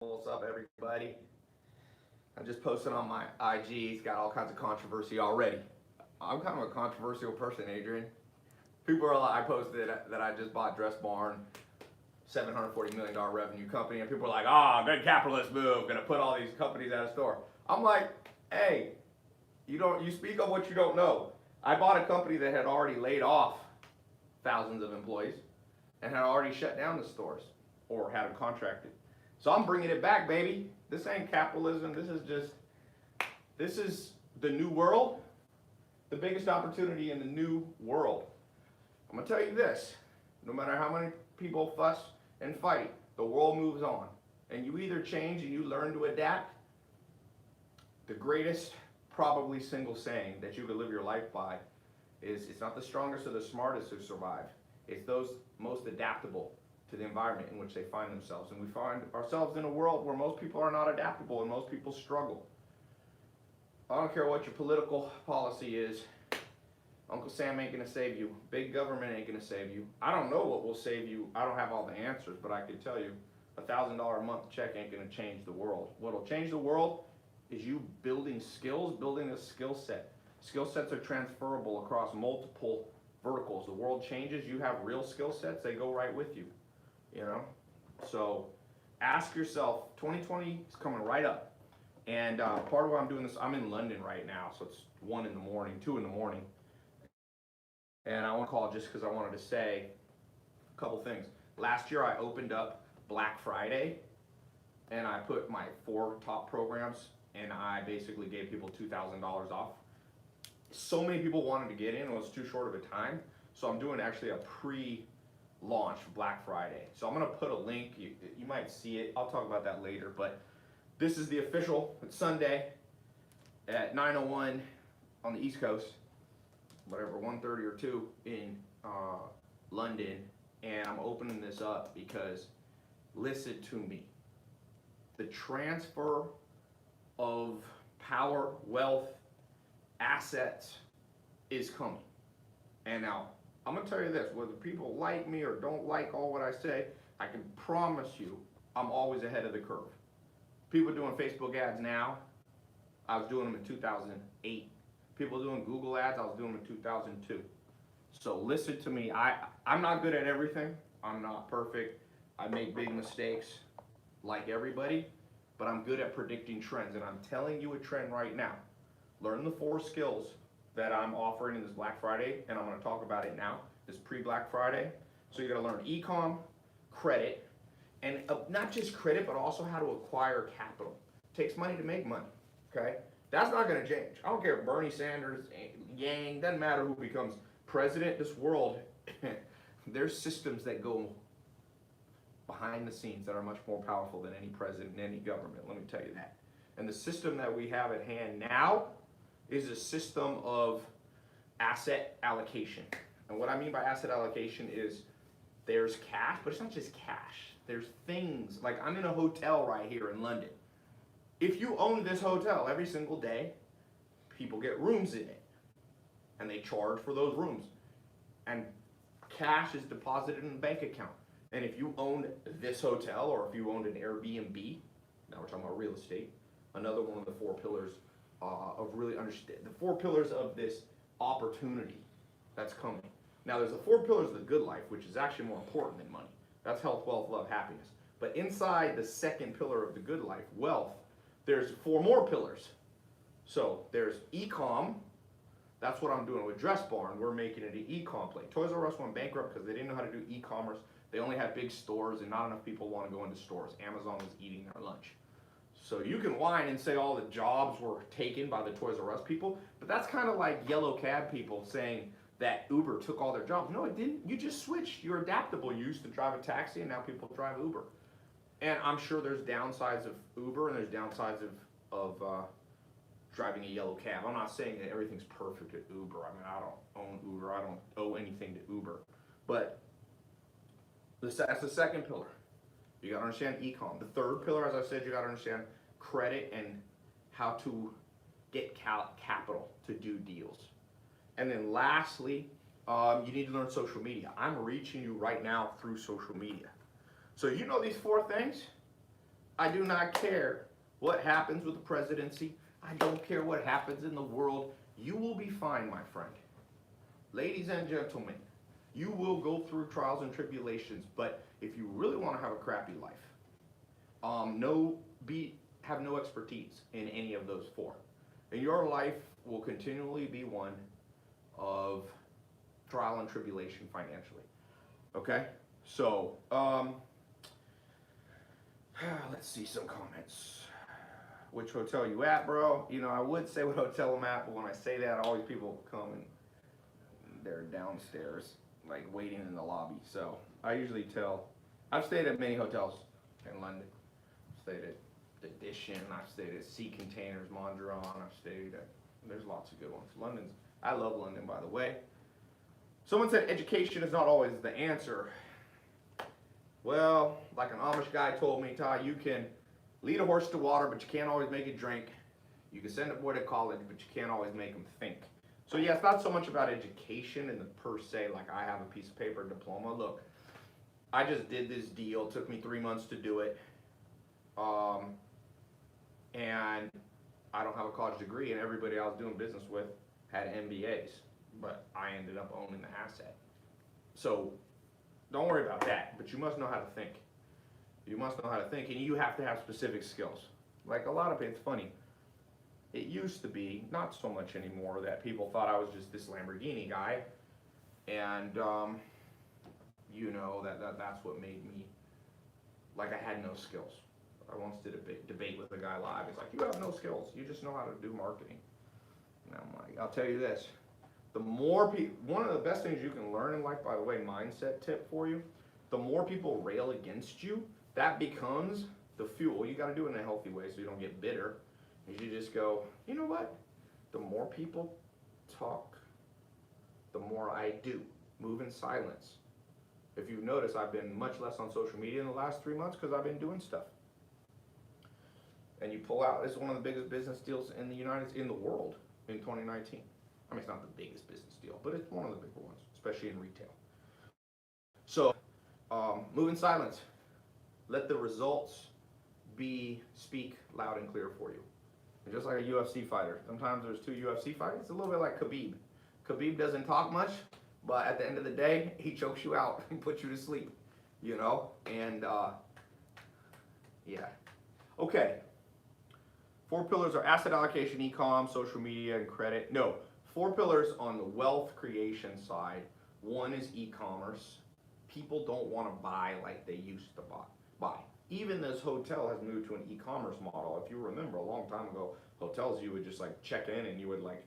What's up, everybody? I just posted on my IG. It's got all kinds of controversy already. I'm kind of a controversial person, Adrian. People are like, I posted that I just bought Dress Barn, $740 million revenue company, and people are like, "Ah, good capitalist move, gonna put all these companies out of store." I'm like, hey, you speak of what you don't know. I bought a company that had already laid off thousands of employees and had already shut down the stores or had them contracted. So I'm bringing it back, baby. This ain't capitalism. This is the new world, the biggest opportunity in the new world. I'm gonna tell you this: no matter how many people fuss and fight, the world moves on, and you either change and you learn to adapt. The greatest, probably single saying that you could live your life by is, "It's not the strongest or the smartest who survive. It's those most adaptable to the environment in which they find themselves." And we find ourselves in a world where most people are not adaptable and most people struggle. I don't care what your political policy is. Uncle Sam ain't gonna save you. Big government ain't gonna save you. I don't know what will save you. I don't have all the answers, but I can tell you $1,000 a month check ain't gonna change the world. What'll change the world is you building skills, building a skill set. Skill sets are transferable across multiple verticals. The world changes, you have real skill sets, they go right with you. You know, so ask yourself, 2020 is coming right up, and part of why I'm doing this, I'm in London right now, so it's 1 in the morning, 2 in the morning, and I want to call just because I wanted to say a couple things. Last year I opened up Black Friday, and I put my 4 top programs, and I basically gave people $2,000 off. So many people wanted to get in, it was too short of a time, so I'm doing actually a pre-launch for Black Friday. So I'm gonna put a link, you might see it, I'll talk about that later, but this is the official, it's Sunday at 9:01 on the East Coast, whatever, 1:30 or 2 in London, and I'm opening this up because, listen to me, the transfer of power, wealth, assets is coming. And now, I'm gonna tell you this, whether people like me or don't like all what I say, I can promise you I'm always ahead of the curve. People doing Facebook ads now, I was doing them in 2008. People doing Google ads, I was doing them in 2002. So listen to me, I'm not good at everything. I'm not perfect. I make big mistakes like everybody, but I'm good at predicting trends, and I'm telling you a trend right now. Learn the 4 skills that I'm offering in this Black Friday, and I'm gonna talk about it now, this pre-Black Friday. So you're gonna learn e-com, credit, and not just credit, but also how to acquire capital. It takes money to make money, okay? That's not gonna change. I don't care if Bernie Sanders, Yang, doesn't matter who becomes president. This world, there's systems that go behind the scenes that are much more powerful than any president and any government, let me tell you that. And the system that we have at hand now is a system of asset allocation. And what I mean by asset allocation is there's cash, but it's not just cash. There's things, like I'm in a hotel right here in London. If you own this hotel every single day, people get rooms in it, and they charge for those rooms. And cash is deposited in a bank account. And if you own this hotel, or if you owned an Airbnb, now we're talking about real estate, another one of the 4 pillars of really understand, the 4 pillars of this opportunity that's coming. Now there's the 4 pillars of the good life, which is actually more important than money. That's health, wealth, love, happiness. But inside the second pillar of the good life, wealth, there's 4 more pillars. So there's e-com. That's what I'm doing with Dress Barn. We're making it an e-com play. Toys R Us went bankrupt because they didn't know how to do e-commerce. They only had big stores, and not enough people want to go into stores. Amazon was eating their lunch. So you can whine and say all the jobs were taken by the Toys R Us people, but that's kind of like yellow cab people saying that Uber took all their jobs. No, it didn't. You just switched. You're adaptable. You used to drive a taxi, and now people drive Uber. And I'm sure there's downsides of Uber, and there's downsides of driving a yellow cab. I'm not saying that everything's perfect at Uber. I mean, I don't own Uber. I don't owe anything to Uber. But that's the second pillar. You got to understand e-com. The third pillar, as I said, you got to understand credit and how to get capital to do deals. And then lastly, you need to learn social media. I'm reaching you right now through social media. So you know these 4 things, I do not care what happens with the presidency. I don't care what happens in the world. You will be fine, my friend. Ladies and gentlemen, you will go through trials and tribulations, but if you really want to have a crappy life, have no expertise in any of those four. And your life will continually be one of trial and tribulation financially. Okay? So, let's see some comments. Which hotel you at, bro? You know, I would say what hotel I'm at, but when I say that, always people come and they're downstairs, like waiting in the lobby. So I usually tell, I've stayed at many hotels in London. I've stayed at the Edition, I've stayed at Sea Containers, Mondrian, I've stayed at, there's lots of good ones. I love London, by the way. Someone said education is not always the answer. Well, like an Amish guy told me, Ty, you can lead a horse to water, but you can't always make it drink. You can send a boy to college, but you can't always make him think. So yeah, it's not so much about education and the per se, like I have a piece of paper diploma. Look, I just did this deal. It took me 3 months to do it. And I don't have a college degree, and everybody I was doing business with had MBAs, but I ended up owning the asset. So don't worry about that, but you must know how to think. You must know how to think, and you have to have specific skills. Like a lot of it's funny. It used to be, not so much anymore, that people thought I was just this Lamborghini guy, and you know, that's what made me, like I had no skills. I once did a debate with a guy live. He's like, you have no skills, you just know how to do marketing. And I'm like, I'll tell you this, the more people, one of the best things you can learn in life, by the way, mindset tip for you, the more people rail against you, that becomes the fuel. You gotta do it in a healthy way so you don't get bitter. You just go, you know what? The more people talk, the more I do. Move in silence. If you've noticed, I've been much less on social media in the last 3 months because I've been doing stuff. And you pull out, this is one of the biggest business deals in the world in 2019. I mean, it's not the biggest business deal, but it's one of the bigger ones, especially in retail. So, move in silence. Let the results speak loud and clear for you. And just like a UFC fighter, sometimes there's two UFC fighters. It's a little bit like Khabib. Khabib doesn't talk much, but at the end of the day, he chokes you out and puts you to sleep, you know? And, yeah. Okay. 4 pillars are asset allocation, e-com, social media, and credit. No, 4 pillars on the wealth creation side. 1 is e-commerce. People don't want to buy like they used to buy. Even this hotel has moved to an e-commerce model. If you remember, a long time ago, hotels, you would just like check in and you would like,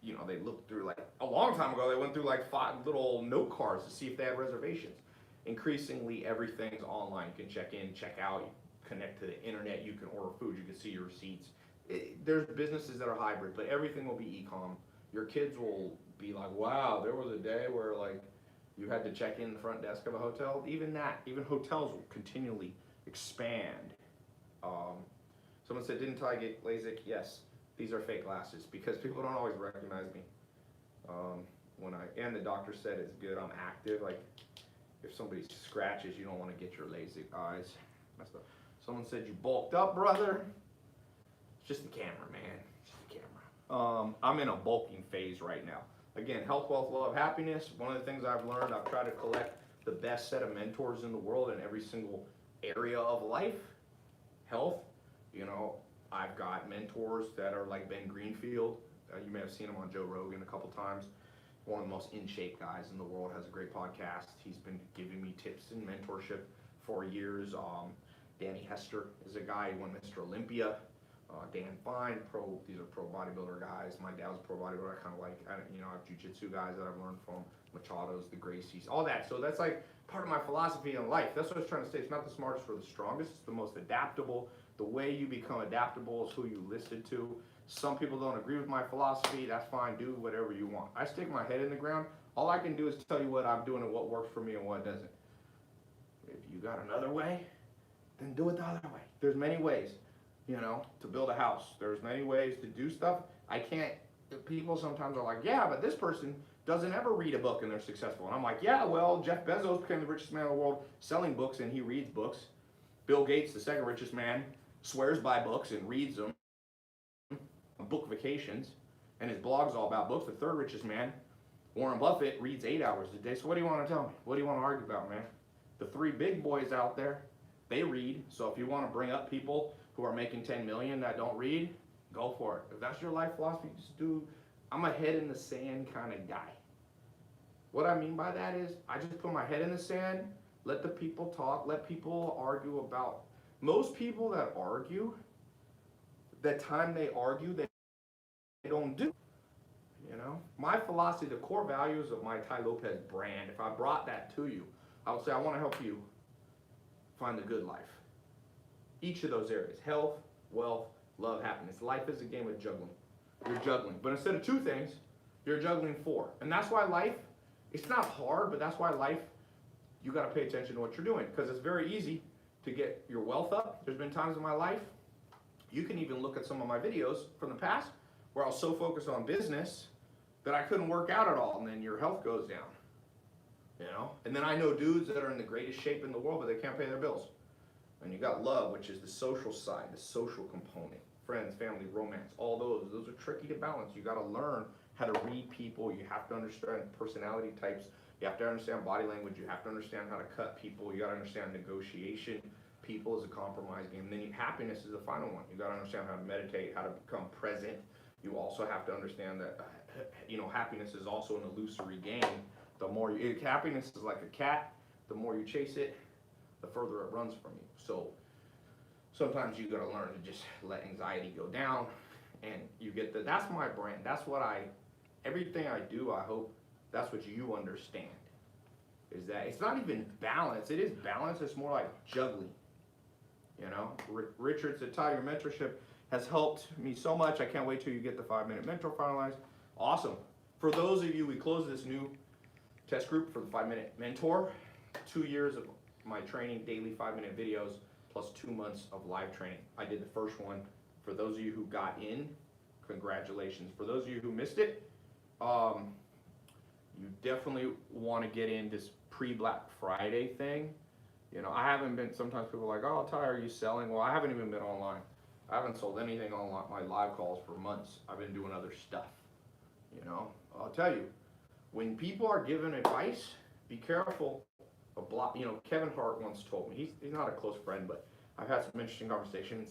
you know, they looked through like, a long time ago, they went through like 5 little note cards to see if they had reservations. Increasingly, everything's online. You can check in, check out, you connect to the internet, you can order food, you can see your receipts. There's businesses that are hybrid, but everything will be e-com. Your kids will be like, wow, there was a day where like you had to check in the front desk of a hotel. Even hotels will continually expand. Someone said, didn't I get LASIK? Yes, these are fake glasses because people don't always recognize me. And the doctor said it's good, I'm active. Like if somebody scratches, you don't want to get your LASIK eyes messed up. Someone said you bulked up, brother. It's just the camera, man. It's just the camera. I'm in a bulking phase right now. Again, health, wealth, love, happiness. One of the things I've learned, I've tried to collect the best set of mentors in the world in every single area of life. Health, you know, I've got mentors that are like Ben Greenfield. You may have seen him on Joe Rogan a couple times. One of the most in-shape guys in the world, has a great podcast. He's been giving me tips and mentorship for years. Danny Hester is a guy who won Mr. Olympia. Dan Fine, these are pro bodybuilder guys. My dad was a pro bodybuilder. I kind of like, you know, I have jiu-jitsu guys that I've learned from, Machados, the Gracies, all that. So that's like part of my philosophy in life. That's what I was trying to say. It's not the smartest or the strongest. It's the most adaptable. The way you become adaptable is who you listen to. Some people don't agree with my philosophy. That's fine. Do whatever you want. I stick my head in the ground. All I can do is tell you what I'm doing and what works for me and what doesn't. If you got another way, then do it the other way. There's many ways. You know, to build a house. There's many ways to do stuff. People sometimes are like, yeah, but this person doesn't ever read a book and they're successful. And I'm like, yeah, well, Jeff Bezos became the richest man in the world selling books and he reads books. Bill Gates, the second richest man, swears by books and reads them on book vacations, and his blog's all about books. The third richest man, Warren Buffett, reads 8 hours a day. So what do you want to tell me? What do you want to argue about, man? The three big boys out there, they read. So if you want to bring up people who are making 10 million that don't read, go for it. If that's your life philosophy, just do. I'm a head in the sand kind of guy. What I mean by that is I just put my head in the sand, let the people talk, let people argue about. Most people that argue, the time they argue, they don't do. You know, my philosophy, the core values of my Tai Lopez brand, if I brought that to you, I would say I want to help you find the good life. Each of those areas, health, wealth, love, happiness. Life is a game of juggling. You're juggling. But instead of 2 things, you're juggling 4. And that's why life, it's not hard, but that's why life, you got to pay attention to what you're doing. Because it's very easy to get your wealth up. There's been times in my life, you can even look at some of my videos from the past where I was so focused on business that I couldn't work out at all, and then your health goes down. You know? And then I know dudes that are in the greatest shape in the world, but they can't pay their bills. And you got love, which is the social side, the social component. Friends, family, romance, all those are tricky to balance. You got to learn how to read people. You have to understand personality types. You have to understand body language. You have to understand how to cut people. You got to understand negotiation. People is a compromise game. And then happiness is the final one. You got to understand how to meditate, how to become present. You also have to understand that, happiness is also an illusory game. The more happiness is like a cat. The more you chase it, the further it runs from you. So sometimes you got to learn to just let anxiety go down, and you get that's my brand. That's what everything I do, I hope that's what you understand, is that it's not even balance. It is balance. It's more like juggling. You know, Richard said, Tai, your mentorship has helped me so much. I can't wait till you get the 5-minute mentor finalized. Awesome. For those of you, we closed this new test group for the 5-minute mentor. 2 years of my training, daily 5-minute videos, plus 2 months of live training. I did the first one. For those of you who got in, congratulations. For those of you who missed it, you definitely want to get in this pre-Black Friday thing. You know, I haven't been, sometimes people are like, oh, Tai, are you selling? Well, I haven't even been online. I haven't sold anything on my live calls for months. I've been doing other stuff. You know, I'll tell you, when people are giving advice, be careful. Kevin Hart once told me, he's not a close friend, but I've had some interesting conversations,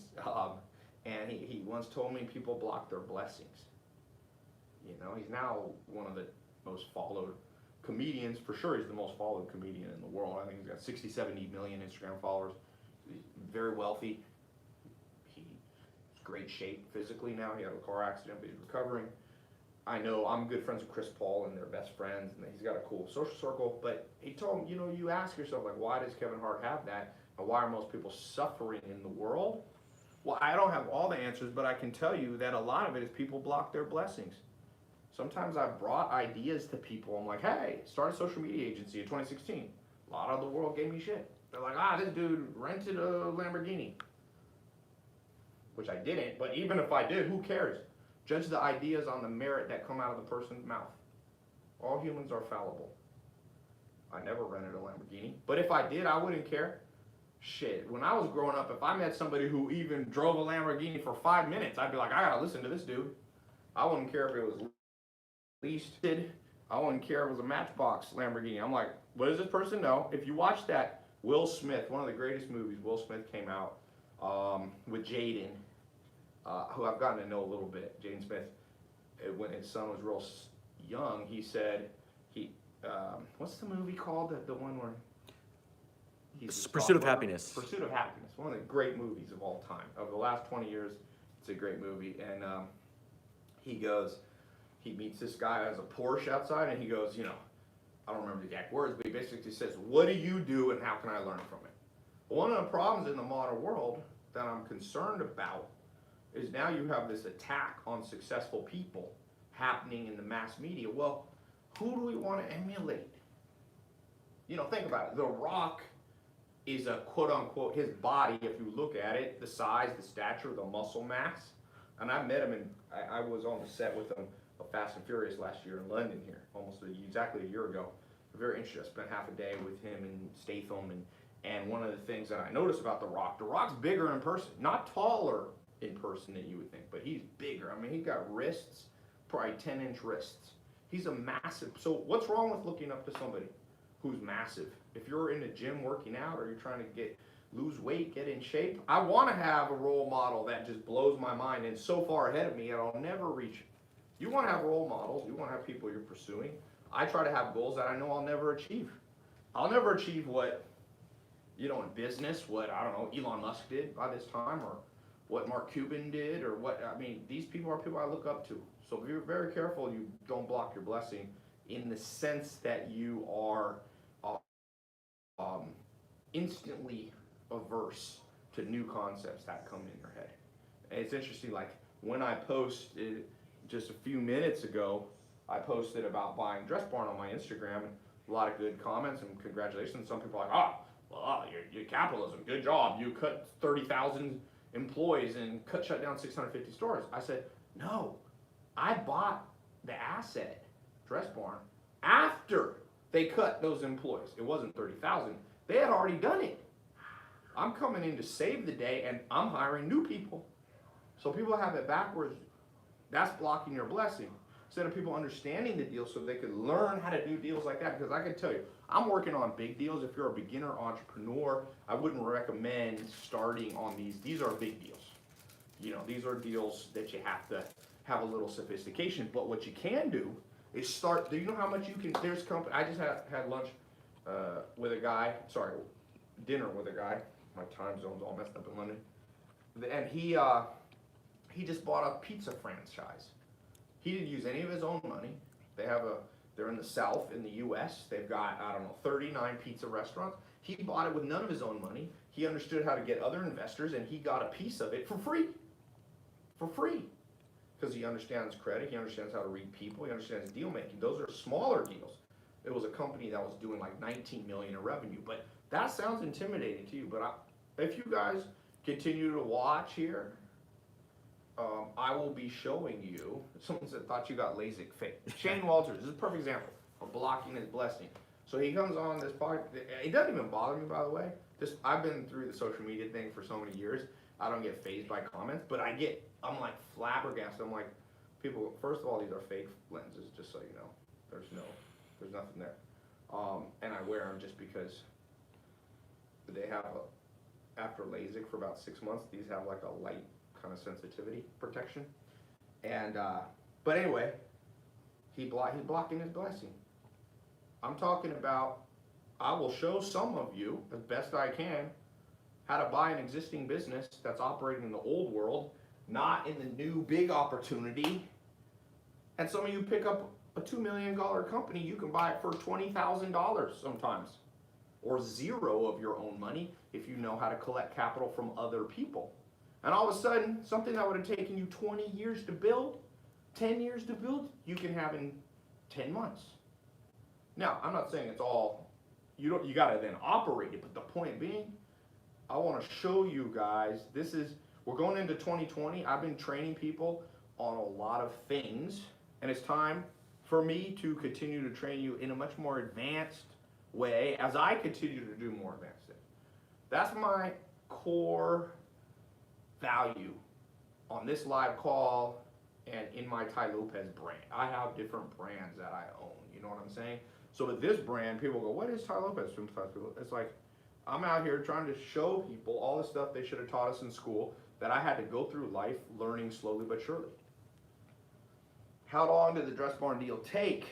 and he once told me people block their blessings. You know, he's now one of the most followed comedians. For sure, he's the most followed comedian in the world. I think he's got 60, 70 million Instagram followers. He's very wealthy. He's great shape physically now. He had a car accident, but he's recovering. I know I'm good friends with Chris Paul, and they're best friends, and he's got a cool social circle. But he told him, you ask yourself, like, why does Kevin Hart have that? And why are most people suffering in the world? Well, I don't have all the answers, but I can tell you that a lot of it is people block their blessings. Sometimes I've brought ideas to people. I'm like, hey, start a social media agency in 2016. A lot of the world gave me shit. They're like, this dude rented a Lamborghini. Which I didn't, but even if I did, who cares? Judge the ideas on the merit that come out of the person's mouth. All humans are fallible. I never rented a Lamborghini, but if I did, I wouldn't care. Shit, when I was growing up, if I met somebody who even drove a Lamborghini for 5 minutes, I'd be like, I gotta listen to this dude. I wouldn't care if it was leased. I wouldn't care if it was a Matchbox Lamborghini. I'm like, what does this person know? If you watch that, Will Smith, one of the greatest movies, Will Smith came out with Jaden, who I've gotten to know a little bit. Jaden Smith, when his son was real young, he said, what's the movie called? The one where Pursuit of Happiness. Pursuit of Happiness, one of the great movies of all time. Of the last 20 years, it's a great movie. And he meets this guy who has a Porsche outside, and he goes, I don't remember the exact words, but he basically says, what do you do and how can I learn from it? One of the problems in the modern world that I'm concerned about is now you have this attack on successful people happening in the mass media. Well, who do we want to emulate? Think about it. The Rock is a quote-unquote, his body, if you look at it, the size, the stature, the muscle mass. And I met him, and I was on the set with him of Fast and Furious last year in London here, exactly a year ago. Very interesting. I spent half a day with him and Statham, And one of the things that I noticed about The Rock's bigger in person, not taller in person than you would think, but he's bigger. I mean, he's got wrists, probably 10-inch wrists. He's a massive. So what's wrong with looking up to somebody who's massive? If you're in the gym working out or you're trying to lose weight, get in shape, I want to have a role model that just blows my mind and so far ahead of me that I'll never reach it. You want to have role models. You want to have people you're pursuing. I try to have goals that I know I'll never achieve. I'll never achieve what, in business, what, I don't know, Elon Musk did by this time, or what Mark Cuban did, or these people are people I look up to. So be very careful you don't block your blessing in the sense that you are instantly averse to new concepts that come in your head. And it's interesting, like when I posted just a few minutes ago, I posted about buying Dress Barn on my Instagram, and a lot of good comments and congratulations. Some people are like, your capitalism, good job. You cut 30,000 employees and shut down 650 stores. I said, no, I bought the asset, Dress Barn, after they cut those employees. It wasn't 30,000. They had already done it. I'm coming in to save the day, and I'm hiring new people. So people have it backwards. That's blocking your blessing. Instead of people understanding the deal so they could learn how to do deals like that. Because I can tell you, I'm working on big deals. If you're a beginner entrepreneur, I wouldn't recommend starting on these. These are big deals. These are deals that you have to have a little sophistication. But what you can do is start. Do you know how much you can? There's company. I just had lunch with a guy. Sorry, dinner with a guy. My time zone's all messed up in London. And he just bought a pizza franchise. He didn't use any of his own money. They're in the South in the U.S. They've got, 39 pizza restaurants. He bought it with none of his own money. He understood how to get other investors, and he got a piece of it for free. For free. Because he understands credit, he understands how to read people, he understands deal making. Those are smaller deals. It was a company that was doing like 19 million in revenue. But that sounds intimidating to you. But if you guys continue to watch here, I will be showing you. Someone said thought you got LASIK fake. Shane Walters, this is a perfect example of blocking his blessing. So he comes on this podcast. It doesn't even bother me, by the way. I've been through the social media thing for so many years. I don't get fazed by comments, but I'm like flabbergasted. I'm like, people. First of all, these are fake lenses, just so you know. There's nothing there. And I wear them just because they have after LASIK for about 6 months. These have like a light kind of sensitivity protection, and but anyway, he's blocking his blessing. I'm talking about, I will show some of you as best I can how to buy an existing business that's operating in the old world, not in the new big opportunity. And some of you pick up a $2 million company, you can buy it for $20,000 sometimes, or zero of your own money if you know how to collect capital from other people. And all of a sudden, something that would have taken you 20 years to build, 10 years to build, you can have in 10 months. Now, I'm not saying it's all, you gotta then operate it, but the point being, I wanna show you guys, we're going into 2020, I've been training people on a lot of things, and it's time for me to continue to train you in a much more advanced way as I continue to do more advanced things. That's my core value on this live call and in my Tai Lopez brand. I have different brands that I own, you know what I'm saying? So with this brand, people go, what is Tai Lopez? It's like, I'm out here trying to show people all the stuff they should have taught us in school that I had to go through life learning slowly but surely. How long did the Dress Barn deal take?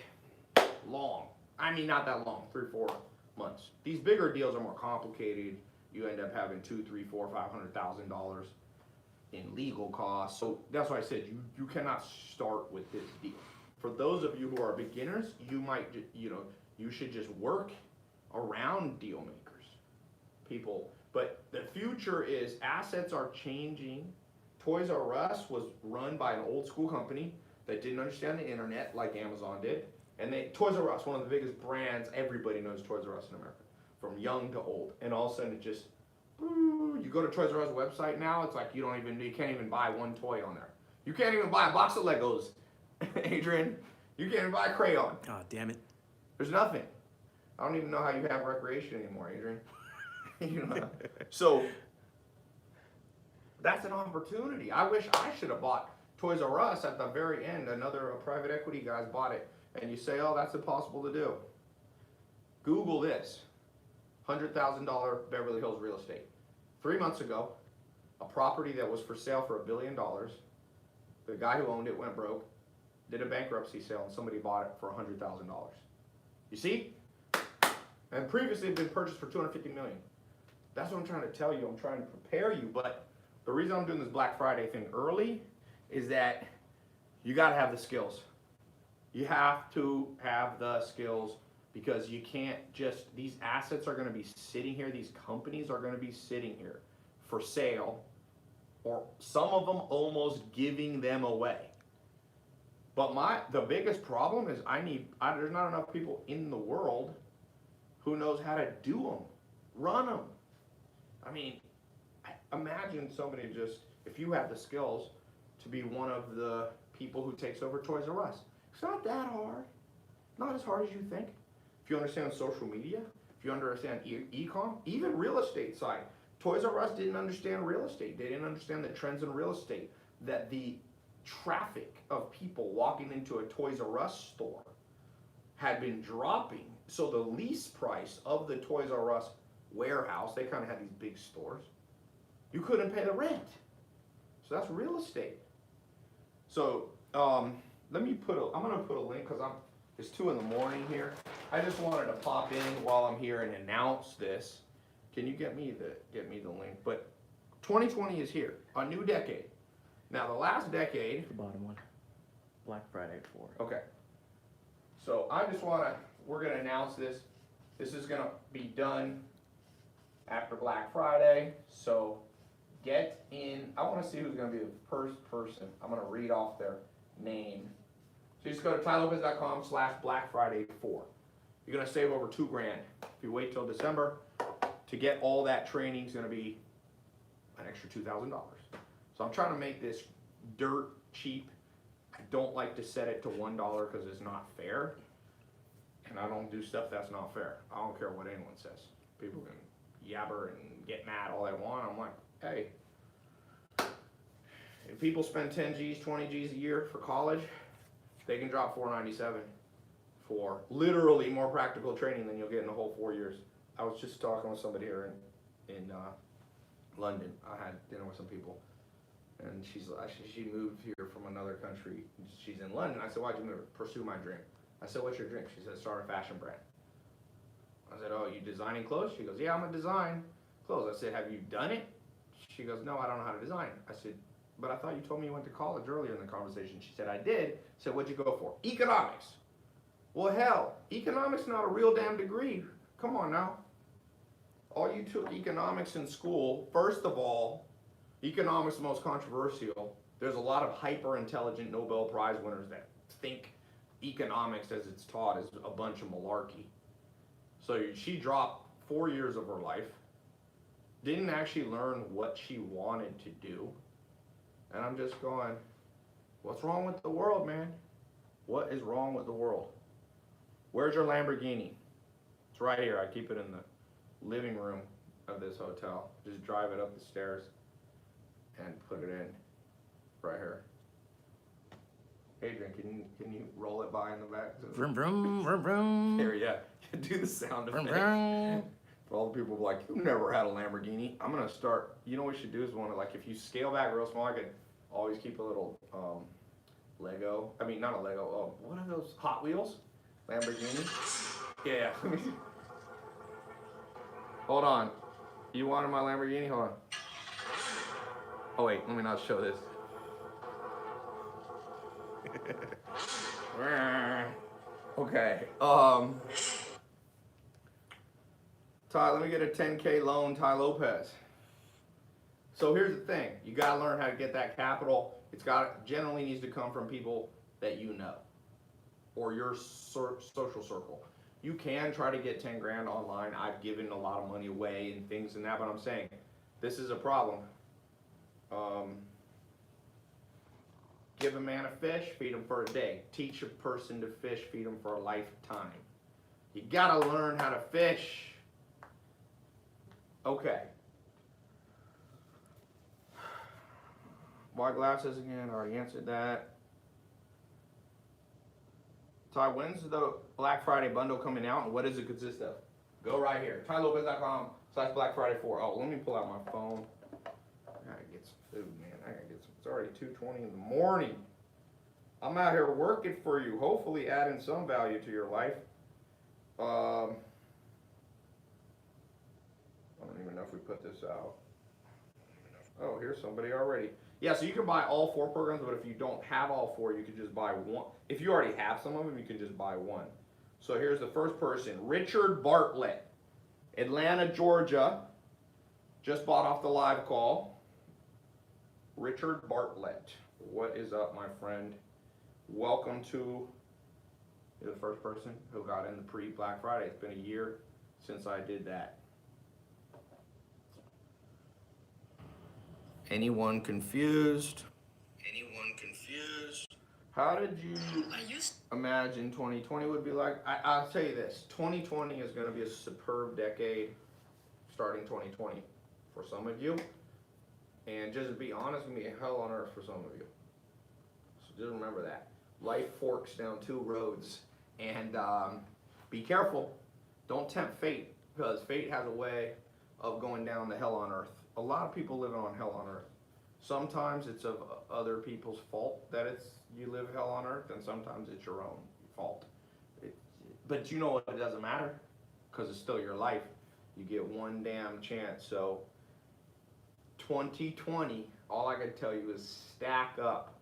Long. I mean, not that long, 3-4 months. These bigger deals are more complicated. You end up having $200,000, $300,000, $400,000, $500,000 in legal costs. So that's why I said you cannot start with this deal. For those of you who are beginners, you should just work around deal makers, people. But the future is assets are changing. Toys R Us was run by an old school company that didn't understand the internet like Amazon did. And Toys R Us, one of the biggest brands, everybody knows Toys R Us in America, from young to old. And all of a sudden it just, you go to Toys R Us website now, it's like you can't even buy one toy on there. You can't even buy a box of Legos, Adrian. You can't even buy a crayon. God damn it. There's nothing. I don't even know how you have recreation anymore, Adrian. You know? So that's an opportunity. I wish I should have bought Toys R Us at the very end. A private equity guys bought it, and you say, oh, that's impossible to do. Google this, $100,000 Beverly Hills real estate. 3 months ago, a property that was for sale for $1 billion, the guy who owned it went broke, did a bankruptcy sale, and somebody bought it for $100,000. You see? And previously it had been purchased for $250 million. That's what I'm trying to tell you. I'm trying to prepare you, but the reason I'm doing this Black Friday thing early is that you got to have the skills. You have to have the skills, because you can't just, these assets are going to be sitting here, these companies are going to be sitting here for sale, or some of them almost giving them away. But the biggest problem is there's not enough people in the world who knows how to do them, run them. I mean, imagine somebody just, if you have the skills to be one of the people who takes over Toys R Us. It's not that hard. Not as hard as you think. If you understand social media, if you understand e-com, even real estate side. Toys R Us didn't understand real estate. They didn't understand the trends in real estate, that the traffic of people walking into a Toys R Us store had been dropping. So the lease price of the Toys R Us warehouse, they kind of had these big stores, you couldn't pay the rent. So that's real estate. So I'm gonna put a link, because it's 2 in the morning here. I just wanted to pop in while I'm here and announce this. Can you get me the link? But 2020 is here, a new decade. Now the last decade. The bottom one. Black Friday 4. Okay. So we're gonna announce this. This is gonna be done after Black Friday. So get in. I want to see who's gonna be the first person. I'm gonna read off their name. So you just go to tailopez.com/Black Friday 4. You're gonna save over $2,000. If you wait till December to get all that training, is gonna be an extra $2,000. So I'm trying to make this dirt cheap. I don't like to set it to $1 because it's not fair, and I don't do stuff that's not fair. I don't care what anyone says. People can yabber and get mad all they want. I'm like, hey, if people spend 10 G's, 20 G's a year for college, they can drop $497 for literally more practical training than you'll get in the whole 4 years. I was just talking with somebody here in London. I had dinner with some people, and she moved here from another country. She's in London. I said, why'd you move? Pursue my dream. I said, what's your dream? She said, start a fashion brand. I said, oh, you designing clothes? She goes, yeah, I'm gonna design clothes. I said, have you done it? She goes, no, I don't know how to design. I said, but I thought you told me you went to college earlier in the conversation. She said, I did. I said, what'd you go for? Economics. Well, hell, economics not a real damn degree. Come on now. All you took economics in school, first of all, economics is the most controversial. There's a lot of hyper-intelligent Nobel Prize winners that think economics as it's taught is a bunch of malarkey. So she dropped 4 years of her life, didn't actually learn what she wanted to do. And I'm just going, what's wrong with the world, man? What is wrong with the world? Where's your Lamborghini? It's right here. I keep it in the living room of this hotel. Just drive it up the stairs and put it in right here. Adrian, can you roll it by in the back? Vroom, vroom, vroom, vroom. Here, yeah. Do the sound Vroom, effect. vroom. For all the people like, you never had a Lamborghini. I'm gonna start. You know what we should do is if you scale back real small, I could always keep a little Lego. I mean, not a Lego. Oh, what are those? Hot Wheels? Lamborghini? Yeah. Hold on. You wanted my Lamborghini? Hold on. Oh wait, let me not show this. Okay. Ty, let me get a 10K loan, Tai Lopez. So here's the thing. You gotta learn how to get that capital. Generally needs to come from people that you know, or your social circle. You can try to get 10 grand online. I've given a lot of money away and things and that, but I'm saying, this is a problem. Give a man a fish, feed him for a day. Teach a person to fish, feed him for a lifetime. You gotta learn how to fish. Okay. Why glasses again? I already answered that. Ty, when's the Black Friday bundle coming out and what does it consist of? Go right here. TaiLopez.com/Black Friday 4. Oh, let me pull out my phone. I gotta get some food, man. I gotta get some. It's already 2:20 in the morning. I'm out here working for you, hopefully adding some value to your life. I don't even know if we put this out. Oh, here's somebody already. Yeah, so you can buy all 4 programs, but if you don't have all 4, you can just buy one. If you already have some of them, you can just buy one. So here's the first person, Richard Bartlett, Atlanta, Georgia. Just bought off the live call. Richard Bartlett, what is up, my friend? Welcome to, you're the first person who got in the pre-Black Friday. It's been a year since I did that. Anyone confused? Anyone confused? How did you imagine 2020 would be like? I'll tell you this, 2020 is going to be a superb decade starting 2020 for some of you. And just to be honest, it's going to be a hell on earth for some of you. So just remember that. Life forks down 2 roads. And be careful. Don't tempt fate, because fate has a way of going down to hell on earth. A lot of people live on hell on earth. Sometimes it's of other people's fault that you live hell on earth, and sometimes it's your own fault. But you know what? It doesn't matter, because it's still your life. You get one damn chance. So 2020, all I can tell you is stack up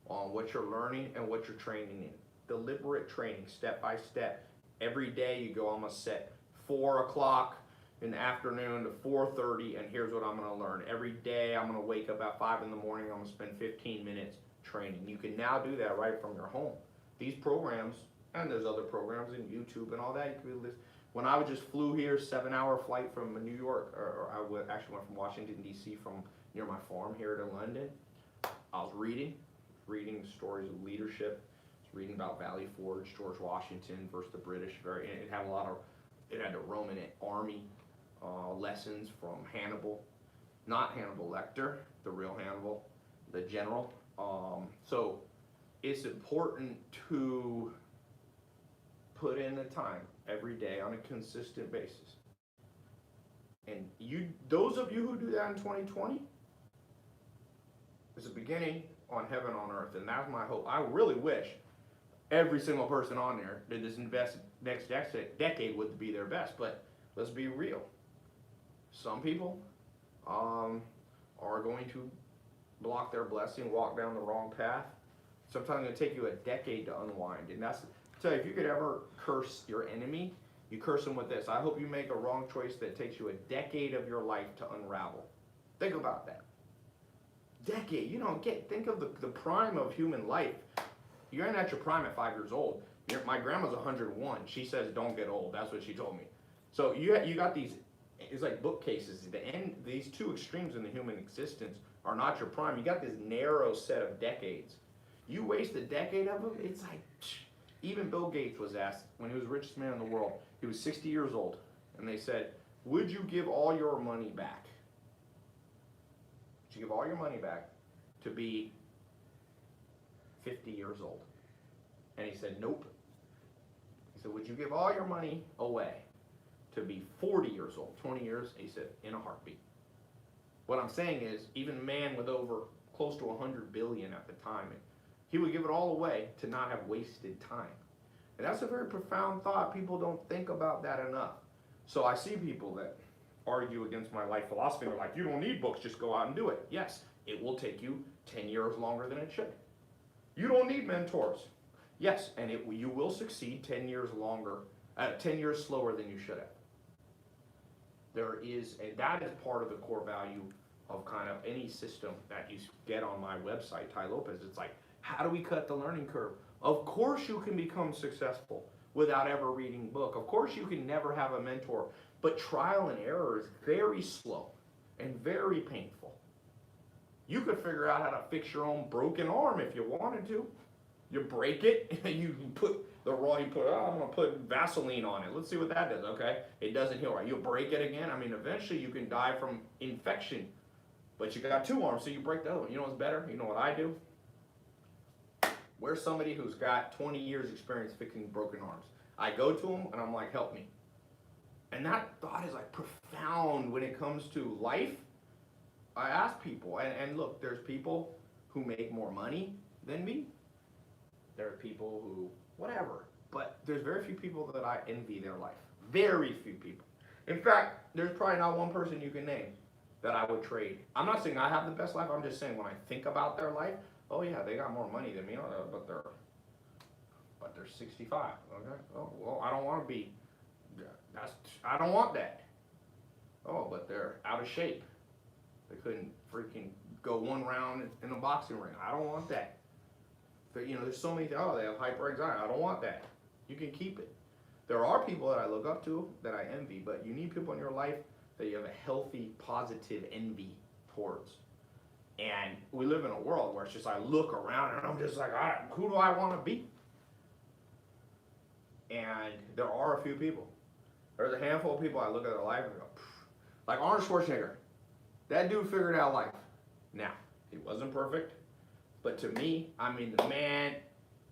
on what you're learning and what you're training in. Deliberate training, step by step. Every day you go, I'm gonna set 4 o'clock in the afternoon to 4:30, and here's what I'm gonna learn. Every day I'm gonna wake up at 5 in the morning, I'm gonna spend 15 minutes training. You can now do that right from your home. These programs, and there's other programs in YouTube and all that, you can be listening. When I just flew here, 7-hour flight from New York, or I actually went from Washington, D.C. from near my farm here to London, I was reading stories of leadership, reading about Valley Forge, George Washington versus the British. It had the Roman army lessons from Hannibal, not Hannibal Lecter, the real Hannibal, the general. So it's important to put in the time every day on a consistent basis. And those of you who do that in 2020, it's a beginning on heaven on earth, and that's my hope. I really wish every single person on there that this next decade would be their best, but let's be real. Some people are going to block their blessing, walk down the wrong path. Sometimes it's going to take you a decade to unwind, and that's, tell you, if you could ever curse your enemy, you curse them with this. I hope you make a wrong choice that takes you a decade of your life to unravel. Think about that. Decade, think of the prime of human life. You're at your prime at 5 years old. My grandma's 101. She says don't get old. That's what she told me. So you got these, it's like bookcases. These 2 extremes in the human existence are not your prime. You got this narrow set of decades. You waste a decade of them, it's like, even Bill Gates was asked when he was the richest man in the world. He was 60 years old, and they said, would you give all your money back? Would you give all your money back to be 50 years old? And he said, nope. He said, would you give all your money away to be 40 years old, 20 years? He said, in a heartbeat. What I'm saying is, even a man with over close to 100 billion at the time, he would give it all away to not have wasted time. And that's a very profound thought. People don't think about that enough. So I see people that argue against my life philosophy. They're like, you don't need books, just go out and do it. Yes, it will take you 10 years longer than it should. You don't need mentors. Yes, and you will succeed 10 years slower than you should have. That is part of the core value of kind of any system that you get on my website, Tai Lopez. It's like, how do we cut the learning curve? Of course you can become successful without ever reading a book. Of course you can never have a mentor, but trial and error is very slow and very painful. You could figure out how to fix your own broken arm if you wanted to. You break it, and you put The raw, you put, I'm gonna put Vaseline on it. Let's see what that does, okay? It doesn't heal, right? You break it again. I mean, eventually you can die from infection, but you got 2 arms, so you break the other one. You know what's better? You know what I do? Where's somebody who's got 20 years experience fixing broken arms? I go to them and I'm like, help me. And that thought is like profound when it comes to life. I ask people, and look, there's people who make more money than me. There are people who, whatever. But there's very few people that I envy their life. Very few people. In fact, there's probably not one person you can name that I would trade. I'm not saying I have the best life. I'm just saying when I think about their life, oh yeah, they got more money than me, but they're 65. Okay. Oh well, I don't want to be. I don't want that. Oh, but they're out of shape. They couldn't freaking go 1 round in a boxing ring. I don't want that. There's so many. Oh, they have hyper anxiety. I don't want that. You can keep it. There are people that I look up to that I envy, but you need people in your life that you have a healthy, positive envy towards. And we live in a world where it's just I look around and I'm just like, who do I want to be? And there are a few people. There's a handful of people I look at their life and go, pfft. Like Arnold Schwarzenegger. That dude figured out life. Now, he wasn't perfect, but to me, I mean, the man,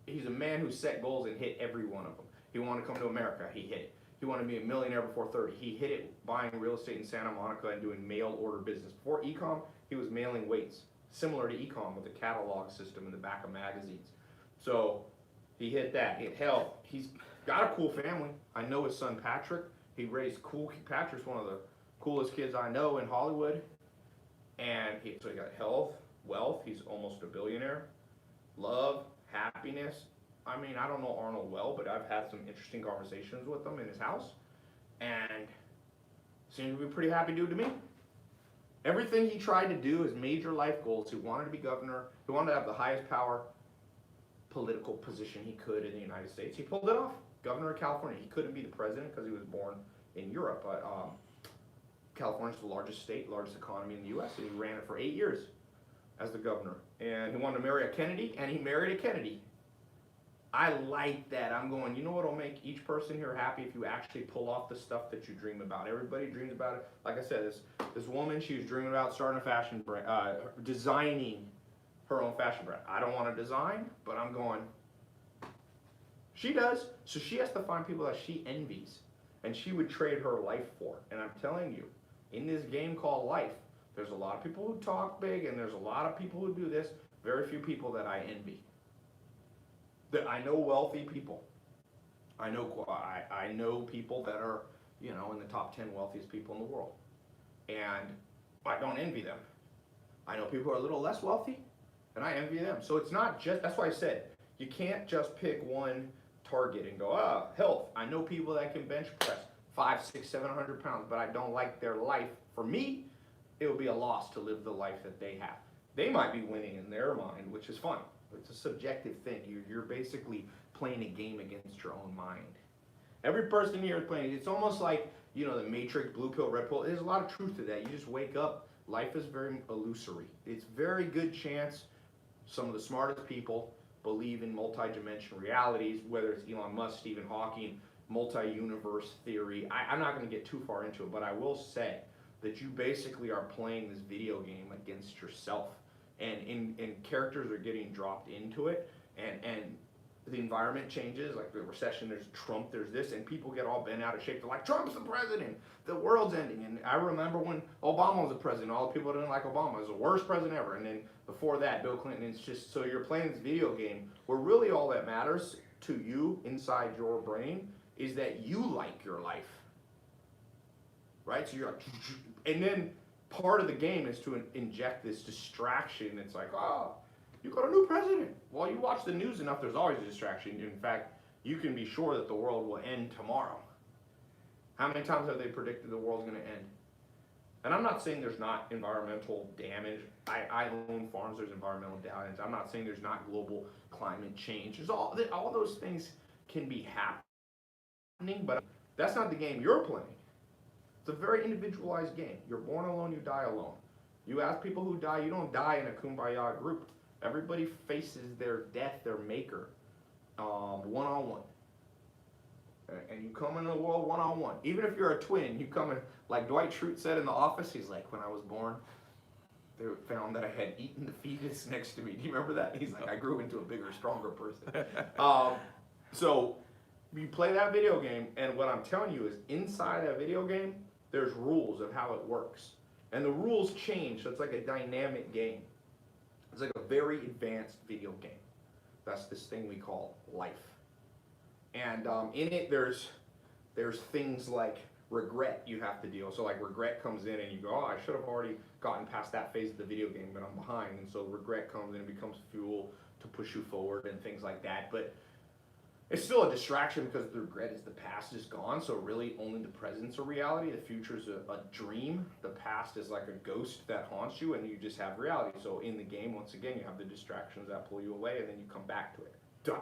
he's a man who set goals and hit every one of them. He wanted to come to America, he hit it. He wanted to be a millionaire before 30. He hit it buying real estate in Santa Monica and doing mail order business. Before e-com, he was mailing weights, similar to e-com with a catalog system in the back of magazines. So he hit that, he hit health. He's got a cool family. I know his son Patrick. He raised cool. Patrick's one of the coolest kids I know in Hollywood. And so he got health, wealth. He's almost a billionaire. Love, happiness. I mean, I don't know Arnold well, but I've had some interesting conversations with him in his house. And seems to be a pretty happy dude to me. Everything he tried to do, his major life goals, he wanted to be governor. He wanted to have the highest power political position he could in the United States. He pulled it off. Governor of California. He couldn't be the president because he was born in Europe. But California's the largest state, largest economy in the U.S., and he ran it for 8 years as the governor. And he wanted to marry a Kennedy, and he married a Kennedy. I like that. I'm going, you know what will make each person here happy if you actually pull off the stuff that you dream about. Everybody dreams about it. Like I said, this woman, she was dreaming about starting a fashion brand, designing her own fashion brand. I don't want to design, but I'm going, she does. So she has to find people that she envies, and she would trade her life for. And I'm telling you, in this game called life, there's a lot of people who talk big, and there's a lot of people who do this. Very few people that I envy. I know wealthy people. I know people that are, in the top 10 wealthiest people in the world. And I don't envy them. I know people who are a little less wealthy, and I envy them. So it's not just, that's why I said, you can't just pick one target and go, health. I know people that can bench press 500, 600, 700 pounds, but I don't like their life. For me, it would be a loss to live the life that they have. They might be winning in their mind, which is fine. It's a subjective thing. You're basically playing a game against your own mind. Every person here is playing. It's almost like, the Matrix, blue pill, red pill. There's a lot of truth to that. You just wake up. Life is very illusory. It's very good chance some of the smartest people believe in multi-dimensional realities, whether it's Elon Musk, Stephen Hawking, multi-universe theory. I'm not going to get too far into it, but I will say that you basically are playing this video game against yourself. And characters are getting dropped into it, and the environment changes, like the recession, there's Trump, there's this, and people get all bent out of shape. They're like, Trump's the president, the world's ending. And I remember when Obama was the president, all the people didn't like Obama. It was the worst president ever. And then before that, Bill Clinton. It's just, so you're playing this video game where really all that matters to you inside your brain is that you like your life, right? So you're like, and then part of the game is to inject this distraction. It's like, you got a new president. Well, you watch the news enough, there's always a distraction. In fact, you can be sure that the world will end tomorrow. How many times have they predicted the world's going to end? And I'm not saying there's not environmental damage. I own farms, there's environmental damage. I'm not saying there's not global climate change. There's all those things can be happening, but that's not the game you're playing. It's a very individualized game. You're born alone, you die alone. You ask people who die, you don't die in a kumbaya group. Everybody faces their death, their maker, one-on-one. and you come into the world one-on-one. Even if you're a twin, you come in, like Dwight Schrute said in The Office, he's like, when I was born, they found that I had eaten the fetus next to me. Do you remember that? He's like, I grew into a bigger, stronger person. So you play that video game, and what I'm telling you is inside that video game, there's rules of how it works. And the rules change, so it's like a dynamic game. It's like a very advanced video game. That's this thing we call life. And in it, there's things like regret you have to deal. So like regret comes in and you go, oh, I should have already gotten past that phase of the video game, but I'm behind. And so regret comes in and becomes fuel to push you forward and things like that. But it's still a distraction because the regret is the past is gone. So really only the present's a reality. The future's a dream. The past is like a ghost that haunts you and you just have reality. So in the game, once again, you have the distractions that pull you away and then you come back to it. Done.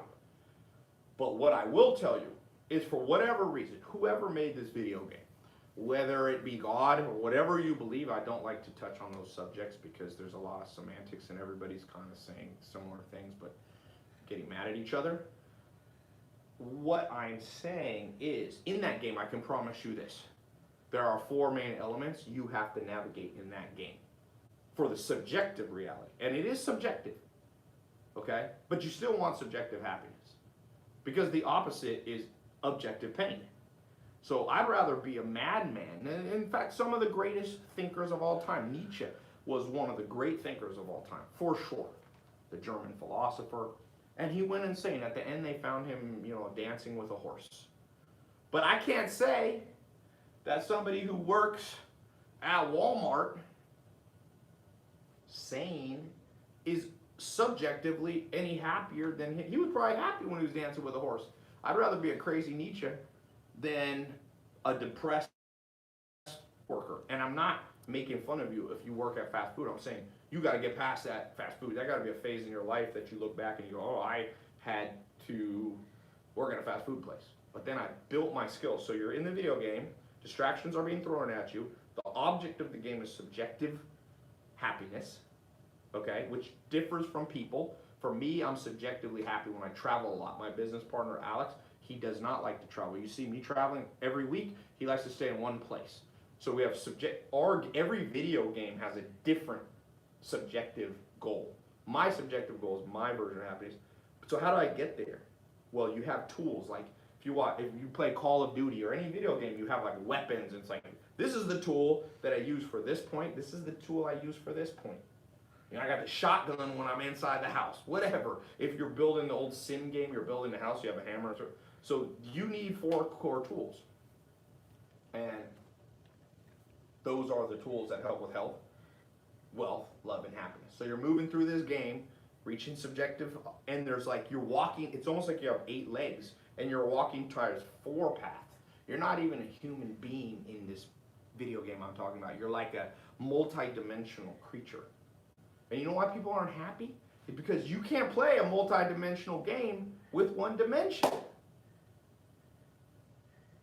But what I will tell you is for whatever reason, whoever made this video game, whether it be God or whatever you believe, I don't like to touch on those subjects because there's a lot of semantics and everybody's kind of saying similar things but getting mad at each other. What I'm saying is, in that game, I can promise you this. There are 4 main elements you have to navigate in that game for the subjective reality. And it is subjective, okay? But you still want subjective happiness because the opposite is objective pain. So I'd rather be a madman. And in fact, some of the greatest thinkers of all time, Nietzsche was one of the great thinkers of all time, for sure. The German philosopher. And he went insane. At the end, they found him, dancing with a horse. But I can't say that somebody who works at Walmart, sane, is subjectively any happier than him. He was probably happy when he was dancing with a horse. I'd rather be a crazy Nietzsche than a depressed worker. And I'm not making fun of you if you work at fast food. I'm saying you got to get past that fast food. That got to be a phase in your life that you look back and you go, oh, I had to work at a fast food place. But then I built my skills. So you're in the video game. Distractions are being thrown at you. The object of the game is subjective happiness, okay, which differs from people. For me, I'm subjectively happy when I travel a lot. My business partner, Alex, he does not like to travel. You see me traveling every week. He likes to stay in one place. So we have every video game has a different subjective goal. My subjective goal is my version of happiness. So how do I get there? Well, you have tools like if you play Call of Duty or any video game, you have like weapons. It's like this is the tool that I use for this point. This is the tool I use for this point. I got the shotgun when I'm inside the house. Whatever. If you're building the old Sim game, you're building the house. You have a hammer. So you need 4 core tools, and those are the tools that help with health, wealth, love, and happiness. So you're moving through this game, reaching subjective, and there's like you're walking. It's almost like you have 8 legs, and you're walking towards 4 paths. You're not even a human being in this video game I'm talking about. You're like a multi-dimensional creature. And you know why people aren't happy? It's because you can't play a multi-dimensional game with one dimension.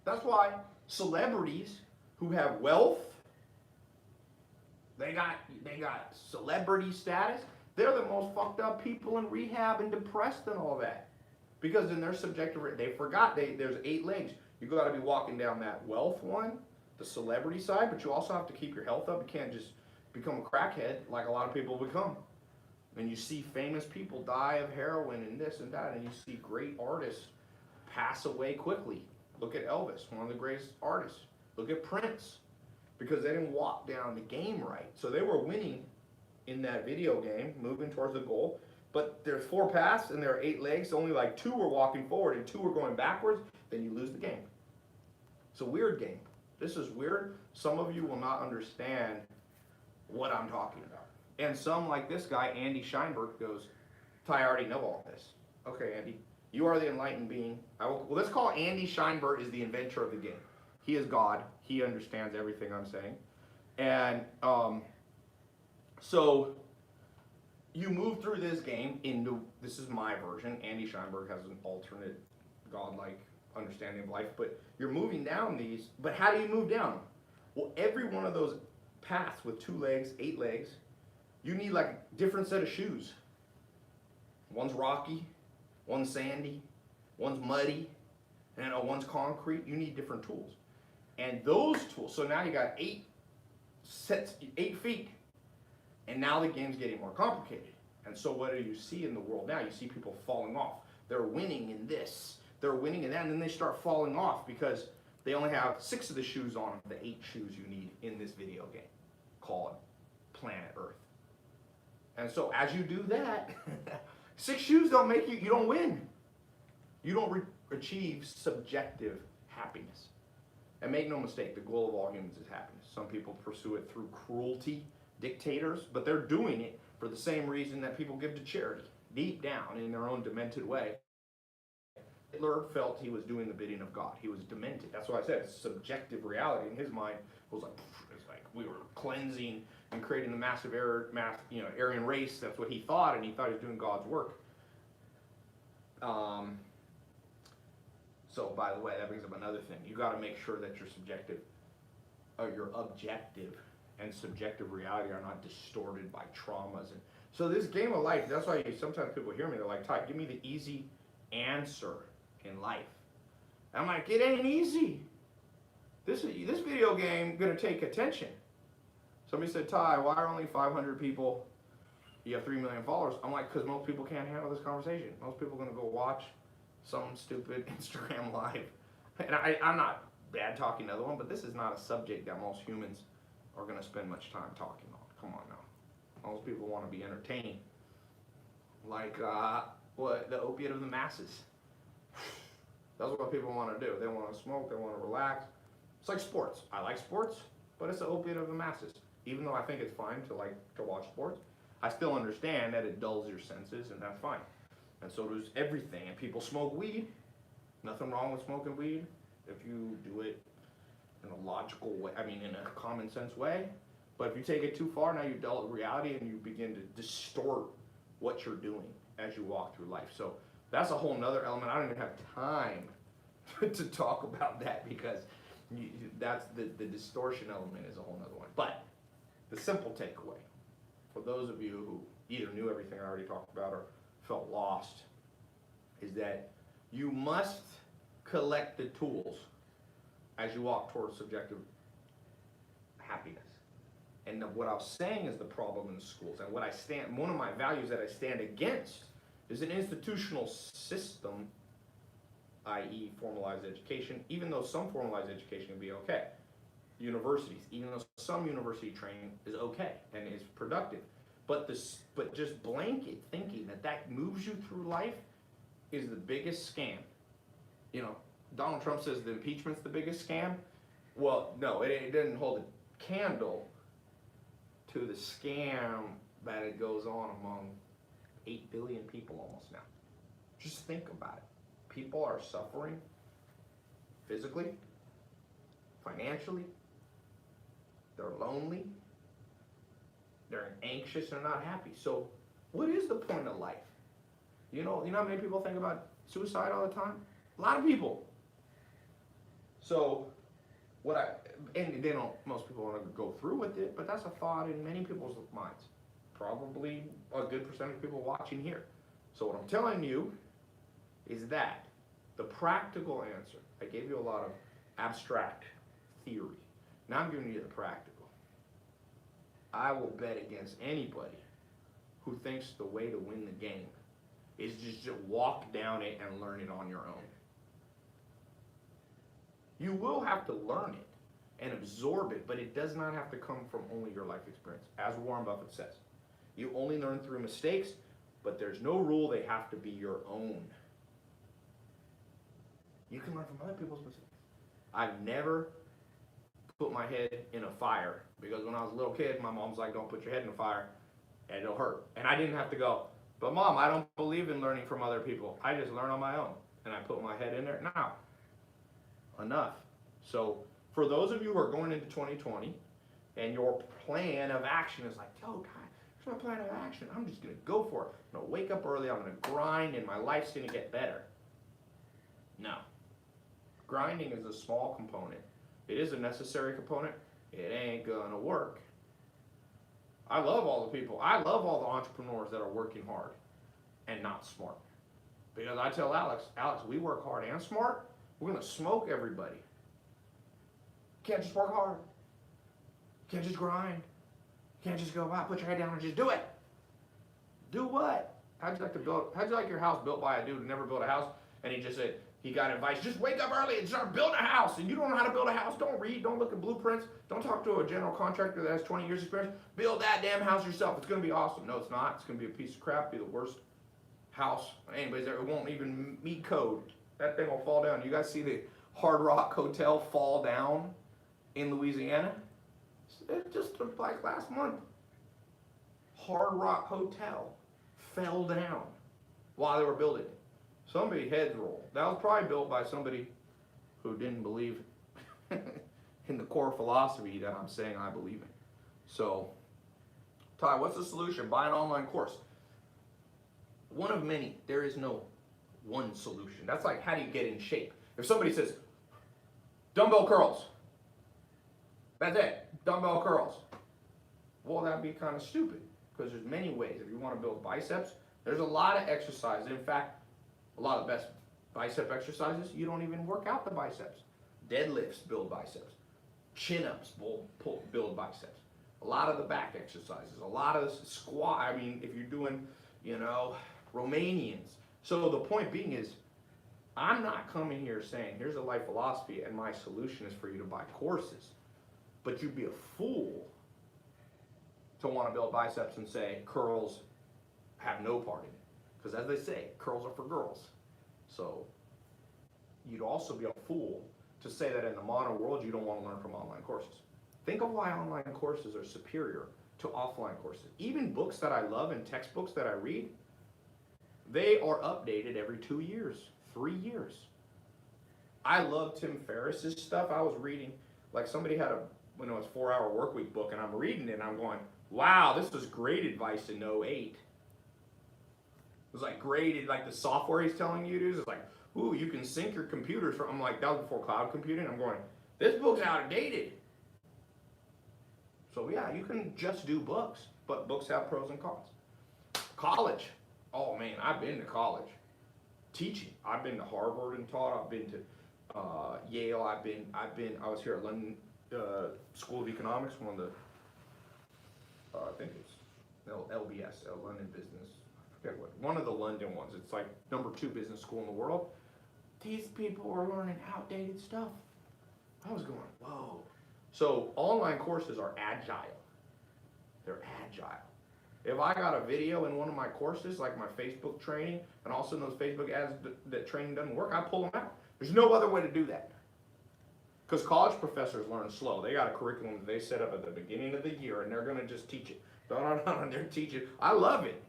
That's why celebrities who have wealth, they got celebrity status, they're the most fucked up people in rehab and depressed and all that. Because in their subjective, they forgot there's 8 legs. You got to be walking down that wealth one, the celebrity side, but you also have to keep your health up. You can't just become a crackhead like a lot of people become. And you see famous people die of heroin and this and that, and you see great artists pass away quickly. Look at Elvis, one of the greatest artists. Look at Prince, because they didn't walk down the game right. So they were winning in that video game, moving towards the goal, but there's 4 paths and there are 8 legs, only like 2 were walking forward and 2 were going backwards, then you lose the game. It's a weird game. This is weird. Some of you will not understand what I'm talking about. And some, like this guy, Andy Scheinberg, goes, Tai, I already know all this. Okay, Andy, you are the enlightened being. Well, let's call Andy Scheinberg is the inventor of the game. He is God. He understands everything I'm saying. And so you move through this game into, this is my version. Andy Scheinberg has an alternate godlike understanding of life. But you're moving down these. But how do you move down? Well, every one of those paths with 2 legs, 8 legs, you need like a different set of shoes. One's rocky, one's sandy, one's muddy, And one's concrete, you need different tools. And those tools, so now you got 8 feet, and now the game's getting more complicated. And so what do you see in the world now? You see people falling off. They're winning in this, they're winning in that, and then they start falling off because they only have 6 of the shoes on the 8 shoes you need in this video game called Planet Earth. And so as you do that, 6 shoes don't make you don't win. You don't achieve subjective happiness. And make no mistake, the goal of all humans is happiness. Some people pursue it through cruelty, dictators, but they're doing it for the same reason that people give to charity. Deep down, in their own demented way, Hitler felt he was doing the bidding of God. He was demented. That's why I said subjective reality in his mind was like, it's like we were cleansing and creating the massive Aryan race. That's what he thought, and he thought he was doing God's work. So, by the way, that brings up another thing. You got to make sure that your your objective and subjective reality are not distorted by traumas. And so, this game of life. That's why sometimes people hear me. They're like, "Tai, give me the easy answer in life." And I'm like, "It ain't easy. This video game gonna take attention." Somebody said, "Tai, why are only 500 people? You have 3 million followers." I'm like, "Because most people can't handle this conversation. Most people are gonna go watch some stupid Instagram live." And I'm not bad talking the other one, but this is not a subject that most humans are going to spend much time talking on. Come on now. Most people want to be entertained. Like, what, the opiate of the masses. That's what people want to do. They want to smoke, they want to relax. It's like sports. I like sports, but it's the opiate of the masses. Even though I think it's fine to watch sports, I still understand that it dulls your senses, and that's fine. And so does everything. And people smoke weed. Nothing wrong with smoking weed if you do it in a logical way, in a common sense way. But if you take it too far, now you dull reality and you begin to distort what you're doing as you walk through life. So that's a whole nother element. I don't even have time to talk about that because that's the distortion element is a whole nother one. But the simple takeaway for those of you who either knew everything I already talked about or felt lost is that you must collect the tools as you walk towards subjective happiness. And what I was saying is the problem in schools, and one of my values that I stand against is an institutional system, i.e. formalized education, even though some formalized education can be okay. Universities, even though some university training is okay and is productive. But just blanket thinking that moves you through life is the biggest scam. Donald Trump says the impeachment's the biggest scam. Well, no, it doesn't hold a candle to the scam that it goes on among 8 billion people almost now. Just think about it. People are suffering physically, financially, they're lonely, they're anxious, they're not happy. So what is the point of life? You know how many people think about suicide all the time? A lot of people. So most people want to go through with it, but that's a thought in many people's minds. Probably a good percentage of people watching here. So what I'm telling you is that the practical answer, I gave you a lot of abstract theory. Now I'm giving you the practical. I will bet against anybody who thinks the way to win the game is just to walk down it and learn it on your own. You will have to learn it and absorb it, but it does not have to come from only your life experience. As Warren Buffett says, you only learn through mistakes, but there's no rule they have to be your own. You can learn from other people's mistakes. I've never put my head in a fire because when I was a little kid, my mom's like, "Don't put your head in a fire and it'll hurt." And I didn't have to go, "But Mom, I don't believe in learning from other people. I just learn on my own." And I put my head in there. Now, enough. So for those of you who are going into 2020 and your plan of action is like, "Yo, Kai, here's my plan of action. I'm just going to go for it. I'm going to wake up early. I'm going to grind and my life's going to get better." No. Grinding is a small component. It is a necessary component. It ain't going to work. I love all the entrepreneurs that are working hard and not smart. Because I tell Alex, we work hard and smart, We're gonna smoke everybody. Can't just work hard. Can't just grind. Can't just go by, put your head down and just do it. Do what? How'd you like your house built by a dude who never built a house? And he just said, he got advice, just wake up early and start building a house. And you don't know how to build a house, don't read, don't look at blueprints, don't talk to a general contractor that has 20 years experience. Build that damn house yourself. It's gonna be awesome. No, it's not. It's gonna be a piece of crap, be the worst house anybody's ever, it won't even meet code. That thing will fall down. You guys see the Hard Rock Hotel fall down in Louisiana? It just like last month. Hard Rock Hotel fell down while they were building it. Somebody heads roll. That was probably built by somebody who didn't believe in the core philosophy that I'm saying I believe in. So, Tai, what's the solution? Buy an online course. One of many. There is no one solution. That's like, how do you get in shape? If somebody says, dumbbell curls, that's it, dumbbell curls. Well, that'd be kind of stupid, because there's many ways. If you want to build biceps, there's a lot of exercises. In fact, a lot of the best bicep exercises, you don't even work out the biceps. Deadlifts build biceps. Chin-ups build biceps. A lot of the back exercises, a lot of the squat. I mean, if you're doing, Romanians. So the point being is, I'm not coming here saying, here's a life philosophy and my solution is for you to buy courses. But you'd be a fool to want to build biceps and say curls have no part in it. Because as they say, curls are for girls. So you'd also be a fool to say that in the modern world you don't want to learn from online courses. Think of why online courses are superior to offline courses. Even books that I love and textbooks that I read, they are updated every 2 years, 3 years. I love Tim Ferriss's stuff. I was reading, like somebody had a 4-hour workweek book, and I'm reading it and I'm going, wow, this was great advice in '08. It was like graded, like the software he's telling you to use. It's like, ooh, you can sync your computers from, I'm like, that was before cloud computing. I'm going, this book's outdated. So yeah, you can just do books, but books have pros and cons. College, oh man, I've been to college. Teaching, I've been to Harvard and taught. I've been to Yale. I was here at London School of Economics, one of the, I think it's LBS, London Business. I forget what, one of the London ones. It's like #2 business school in the world. These people are learning outdated stuff. I was going, whoa. So online courses are agile. They're agile. If I got a video in one of my courses, like my Facebook training, and all of a sudden those Facebook ads that training doesn't work, I pull them out. There's no other way to do that. Because college professors learn slow. They got a curriculum that they set up at the beginning of the year, and they're going to just teach it. They're teaching. I love it.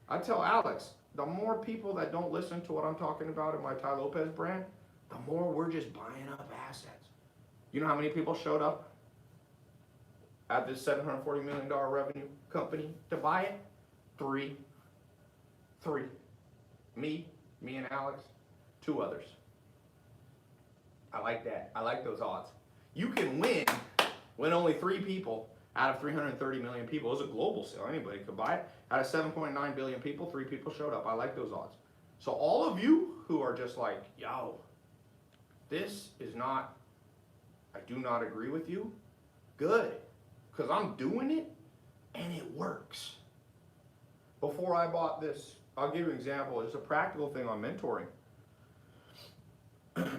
I tell Alex, the more people that don't listen to what I'm talking about in my Tai Lopez brand, the more we're just buying up assets. You know how many people showed up at this $740 million revenue company to buy it? Three. Me and Alex, 2 others. I like that. I like those odds. You can win when only 3 people out of 330 million people. It was a global sale. Anybody could buy it. Out of 7.9 billion people, 3 people showed up. I like those odds. So all of you who are just like, yo, this is not, I do not agree with you, good. Because I'm doing it and it works. Before I bought this, I'll give you an example. It's a practical thing on mentoring.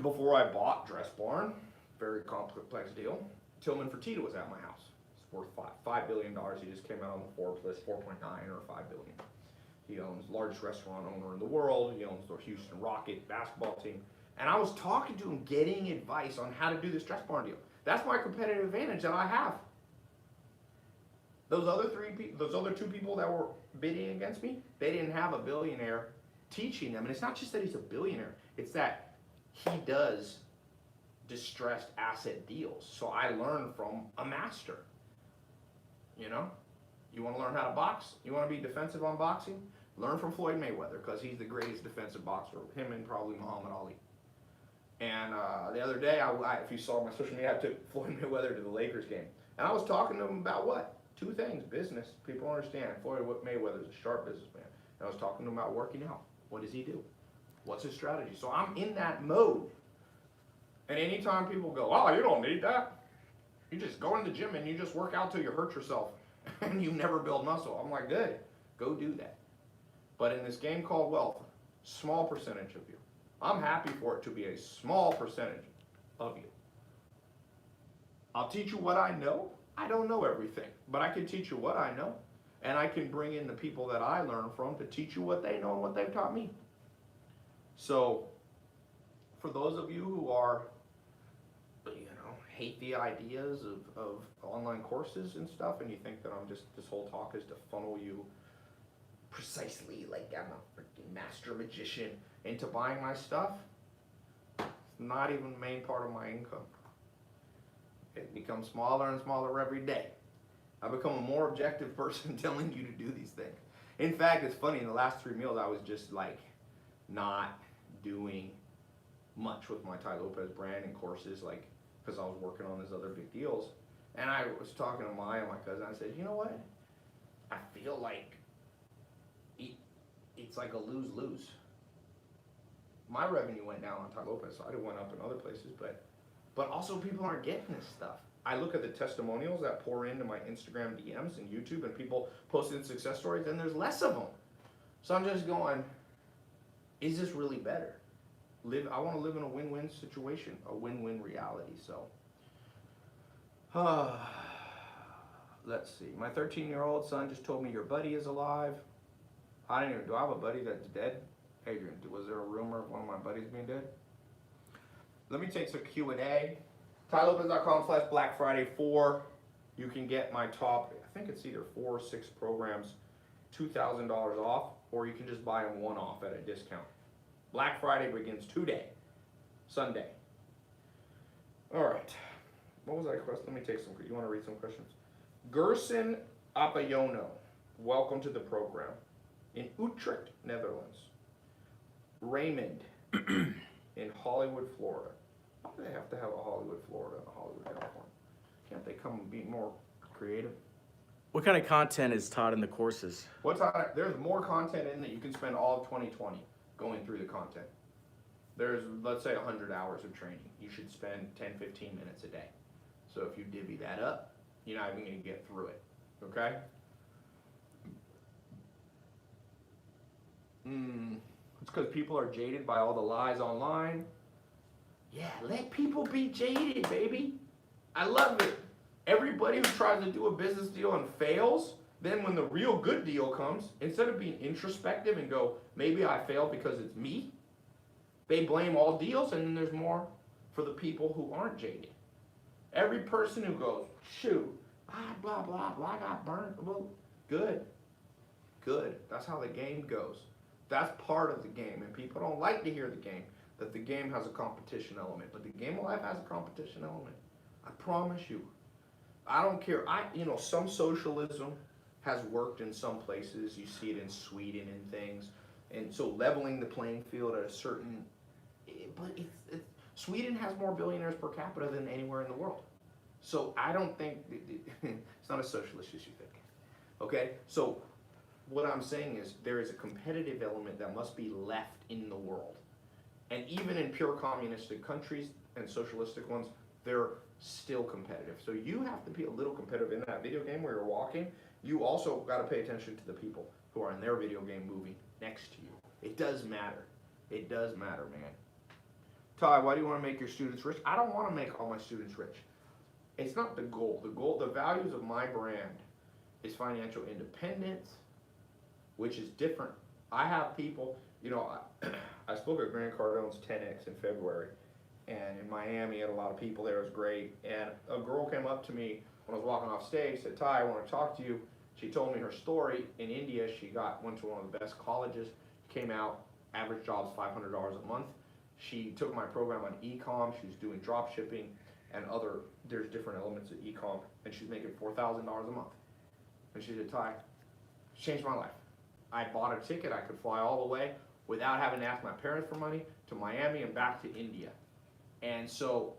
Before I bought Dress Barn, very complex deal, Tillman Fertitta was at my house. It's worth $5 billion. He just came out on the Forbes list, 4.9 or $5 billion. He owns the largest restaurant owner in the world. He owns the Houston Rocket basketball team. And I was talking to him, getting advice on how to do this Dress Barn deal. That's my competitive advantage that I have. Those other 2 people that were bidding against me, they didn't have a billionaire teaching them. And it's not just that he's a billionaire, it's that he does distressed asset deals. So I learned from a master. You want to learn how to box? You want to be defensive on boxing? Learn from Floyd Mayweather, because he's the greatest defensive boxer, him and probably Muhammad Ali. And the other day, if you saw my social media, I took Floyd Mayweather to the Lakers game. And I was talking to him about what? 2 things. Business. People understand. Floyd Mayweather is a sharp businessman. And I was talking to him about working out. What does he do? What's his strategy? So I'm in that mode And anytime people go, oh, you don't need that. You just go in the gym and you just work out till you hurt yourself and you never build muscle. I'm like, good, go do that. But in this game called wealth, small percentage of you. I'm happy for it to be a small percentage of you. I'll teach you what I know. I don't know everything, but I can teach you what I know. And I can bring in the people that I learn from to teach you what they know and what they've taught me. So, for those of you who are, hate the ideas of online courses and stuff, and you think that this whole talk is to funnel you precisely like I'm a freaking master magician into buying my stuff, it's not even the main part of my income. It becomes smaller and smaller every day. I become a more objective person telling you to do these things. In fact, it's funny, in the last 3 meals, I was just like not doing much with my Tai Lopez brand and courses, like, because I was working on these other big deals. And I was talking to Maya, my cousin, I said, you know what? I feel like it's like a lose-lose. My revenue went down on Tai Lopez, so it went up in other places, but also people aren't getting this stuff. I look at the testimonials that pour into my Instagram DMs and YouTube and people posting success stories, and there's less of them. So I'm just going, is this really better? I want to live in a win-win situation, a win-win reality. So, let's see. My 13-year-old son just told me your buddy is alive. Do I have a buddy that's dead? Adrian, was there a rumor of one of my buddies being dead? Let me take some Q&A. TaiLopez.com/Black Friday 4. You can get my top, I think it's either 4 or 6 programs, $2,000 off, or you can just buy them one off at a discount. Black Friday begins today, Sunday. All right. What was that question? Let me take some. You want to read some questions? Gerson Apayono, welcome to the program. In Utrecht, Netherlands. Raymond in Hollywood, Florida. Why do they have to have a Hollywood, Florida, and a Hollywood, California? Can't they come and be more creative? What kind of content is taught in the courses? There's more content in that you can spend all of 2020 going through the content. There's, let's say, 100 hours of training. You should spend 10, 15 minutes a day. So if you divvy that up, you're not even going to get through it. Okay? It's because people are jaded by all the lies online. Yeah, let people be jaded, baby. I love it. Everybody who tries to do a business deal and fails, then when the real good deal comes, instead of being introspective and go, maybe I failed because it's me, they blame all deals, and then there's more for the people who aren't jaded. Every person who goes, shoot, blah, blah, blah, I got burned. Well, good. That's how the game goes. That's part of the game, and people don't like to hear the game, that the game has a competition element, but the game of life has a competition element. I promise you. I don't care. Some socialism has worked in some places. You see it in Sweden and things. And so leveling the playing field at a certain, but Sweden has more billionaires per capita than anywhere in the world. So I don't think, it's not as socialist as you think. Okay? So what I'm saying is there is a competitive element that must be left in the world. And even in pure communistic countries and socialistic ones, they're still competitive. So you have to be a little competitive in that video game where you're walking. You also got to pay attention to the people who are in their video game movie next to you. It does matter. It does matter, man. Tai, why do you want to make your students rich? I don't want to make all my students rich. It's not the goal. The values of my brand is financial independence, which is different. I have people, I spoke at Grant Cardone's 10X in February, and in Miami, had a lot of people there. It was great. And a girl came up to me when I was walking off stage, said, Tai, I want to talk to you. She told me her story. In India, she went to one of the best colleges, came out, average job's $500 a month. She took my program on e-com. She's doing drop shipping and there's different elements of e-com, and she's making $4,000 a month. And she said, Tai, it's changed my life. I bought a ticket. I could fly all the way without having to ask my parents for money to Miami and back to India. And so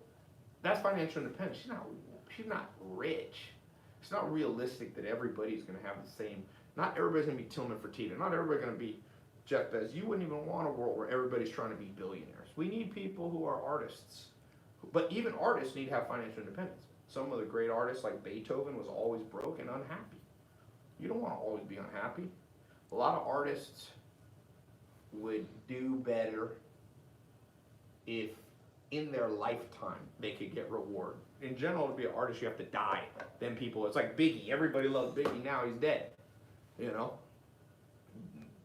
that's financial independence. She's not rich. It's not realistic that everybody's going to have the same. Not everybody's going to be Tillman Fertitta. Not everybody's going to be Jeff Bezos. You wouldn't even want a world where everybody's trying to be billionaires. We need people who are artists. But even artists need to have financial independence. Some of the great artists like Beethoven was always broke and unhappy. You don't want to always be unhappy. A lot of artists would do better if in their lifetime they could get reward. In general, to be an artist, you have to die. Then people, it's like Biggie. Everybody loves Biggie. Now he's dead. You know?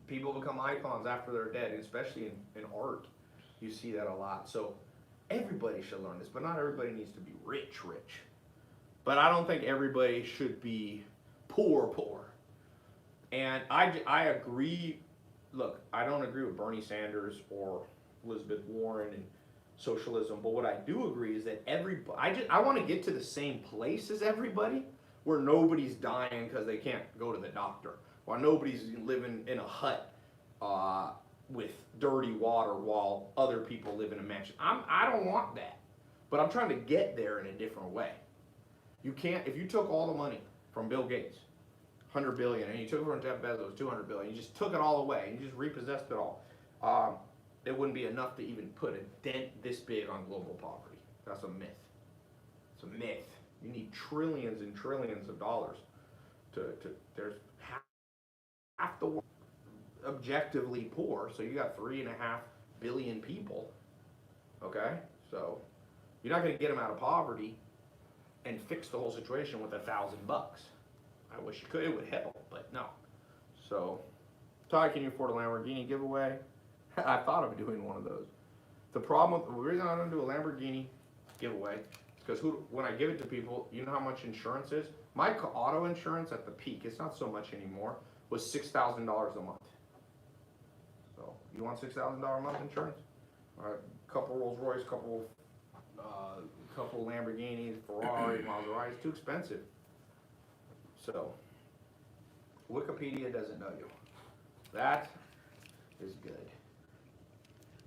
People become icons after they're dead, especially in art. You see that a lot. So everybody should learn this, but not everybody needs to be rich. But I don't think everybody should be poor. And I agree. Look, I don't agree with Bernie Sanders or Elizabeth Warren and socialism, but what I do agree is that I want to get to the same place as everybody, where nobody's dying because they can't go to the doctor, while nobody's living in a hut with dirty water while other people live in a mansion. I don't want that, but I'm trying to get there in a different way. You can't, if you took all the money from Bill Gates, 100 billion, and you took it from Jeff Bezos, 200 billion, you just took it all away, and you just repossessed it all, it wouldn't be enough to even put a dent this big on global poverty. That's a myth. It's a myth. You need trillions and trillions of dollars there's half the world objectively poor, so you got 3.5 billion people, okay? So you're not gonna get them out of poverty and fix the whole situation with $1,000. I wish you could, it would help, but no. So, Ty, can you afford a Lamborghini giveaway? I thought of doing one of those. The reason I don't do a Lamborghini giveaway is because when I give it to people, you know how much insurance is? My auto insurance at the peak, it's not so much anymore, was $6,000 a month. So, you want $6,000 a month insurance? All right, couple Rolls Royce, couple Lamborghinis, Ferrari, Maserati, it's too expensive. So, Wikipedia doesn't know you. That is good.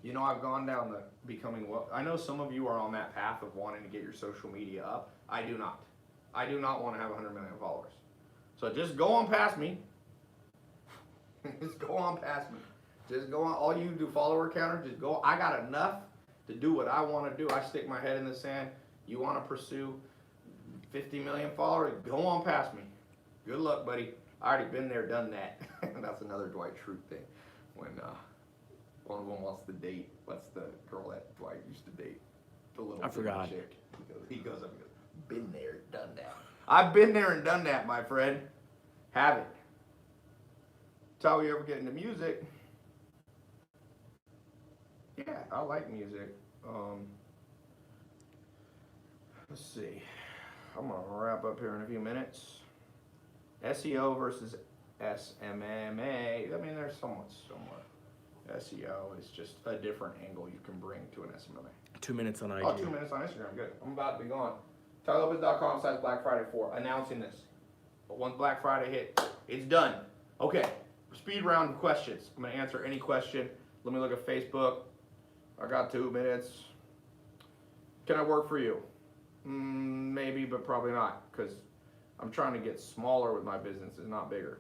You know, I've gone down the becoming, I know some of you are on that path of wanting to get your social media up. I do not. I do not want to have 100 million followers. So just go on past me. Just go on past me. Just go on, all you do follower counter, just go. I got enough to do what I want to do. I stick my head in the sand. You want to pursue 50 million followers, go on past me. Good luck, buddy. I already been there, done that. That's another Dwight Schrute thing. When one of them wants to date, what's the girl that Dwight used to date? The little I forgot. chick. He goes up and goes, been there, done that. I've been there and done that, my friend. Have it. That's how we ever get into music. Yeah, I like music. Let's see. I'm gonna wrap up here in a few minutes. SEO versus SMMA. I mean, they're somewhat similar. SEO is just a different angle you can bring to an SMMA. 2 minutes on IG. Oh, 2 minutes on Instagram. Good. I'm about to be gone. TaiLopez.com/Black Friday 4. Announcing this. But once Black Friday hit, it's done. Okay. Speed round of questions. I'm gonna answer any question. Let me look at Facebook. I got 2 minutes. Can I work for you? Maybe, but probably not, because I'm trying to get smaller with my businesses, not bigger.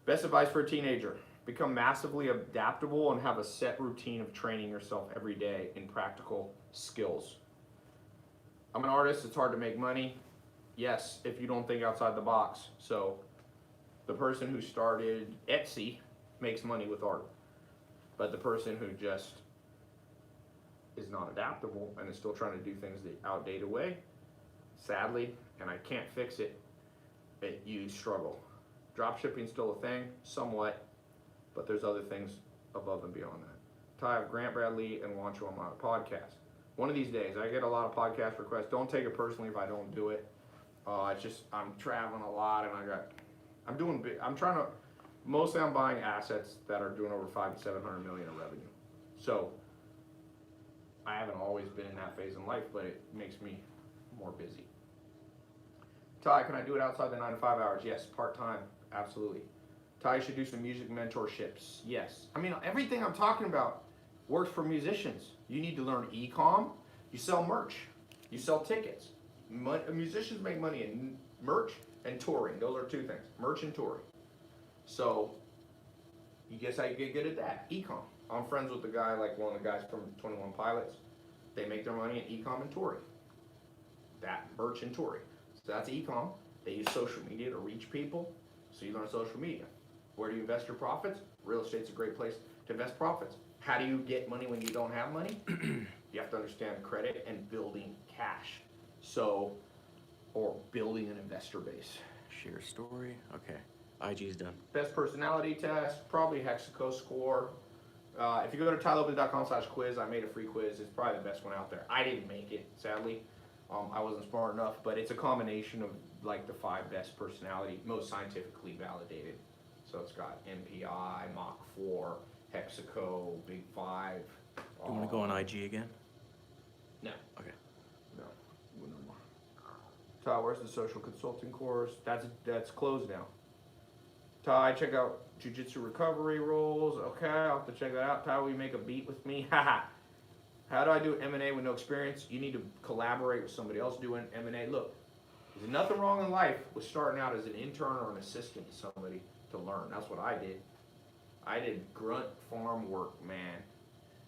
Best advice for a teenager: become massively adaptable and have a set routine of training yourself every day in practical skills. I'm an artist, it's hard to make money. Yes, if you don't think outside the box. So the person who started Etsy makes money with art, but the person who just is not adaptable and is still trying to do things the outdated way, sadly, and I can't fix it, you struggle. Dropshipping is still a thing, somewhat, but there's other things above and beyond that. Ty, I have Grant Bradley and want you on my podcast. One of these days, I get a lot of podcast requests. Don't take it personally if I don't do it. It's just, I'm traveling a lot and I'm doing big, mostly I'm buying assets that are doing over 500 to 700 million in revenue. So, I haven't always been in that phase in life, but it makes me more busy. Ty, can I do it outside the 9 to 5 hours? Yes, part-time, absolutely. Ty, you should do some music mentorships. Yes. I mean, everything I'm talking about works for musicians. You need to learn e-com. You sell merch. You sell tickets. Musicians make money in merch and touring. Those are 2 things, merch and touring. So, you guess how you get good at that? E-com. I'm friends with the guy, like one of the guys from 21 Pilots. They make their money in e-com and touring. That merch and touring. So that's e-com. They use social media to reach people. So you learn social media. Where do you invest your profits? Real estate's a great place to invest profits. How do you get money when you don't have money? You have to understand credit and building cash. So, or building an investor base. Share story. Okay. IG's done. Best personality test, probably Hexaco score. If you go to tailopez.com/quiz, I made a free quiz. It's probably the best one out there. I didn't make it, sadly. I wasn't smart enough, but it's a combination of like the 5 best personality, most scientifically validated. So it's got MPI, Mach 4, Hexaco, Big 5. You want to go on IG again? No. Okay. No. No more. Ty, where's the social consulting course? That's closed now. Ty, check out Jiu-Jitsu recovery rules. Okay, I'll have to check that out. Ty, will you make a beat with me? Haha. How do I do M&A with no experience? You need to collaborate with somebody else doing M&A. Look, there's nothing wrong in life with starting out as an intern or an assistant to somebody to learn. That's what I did. I did grunt farm work, man.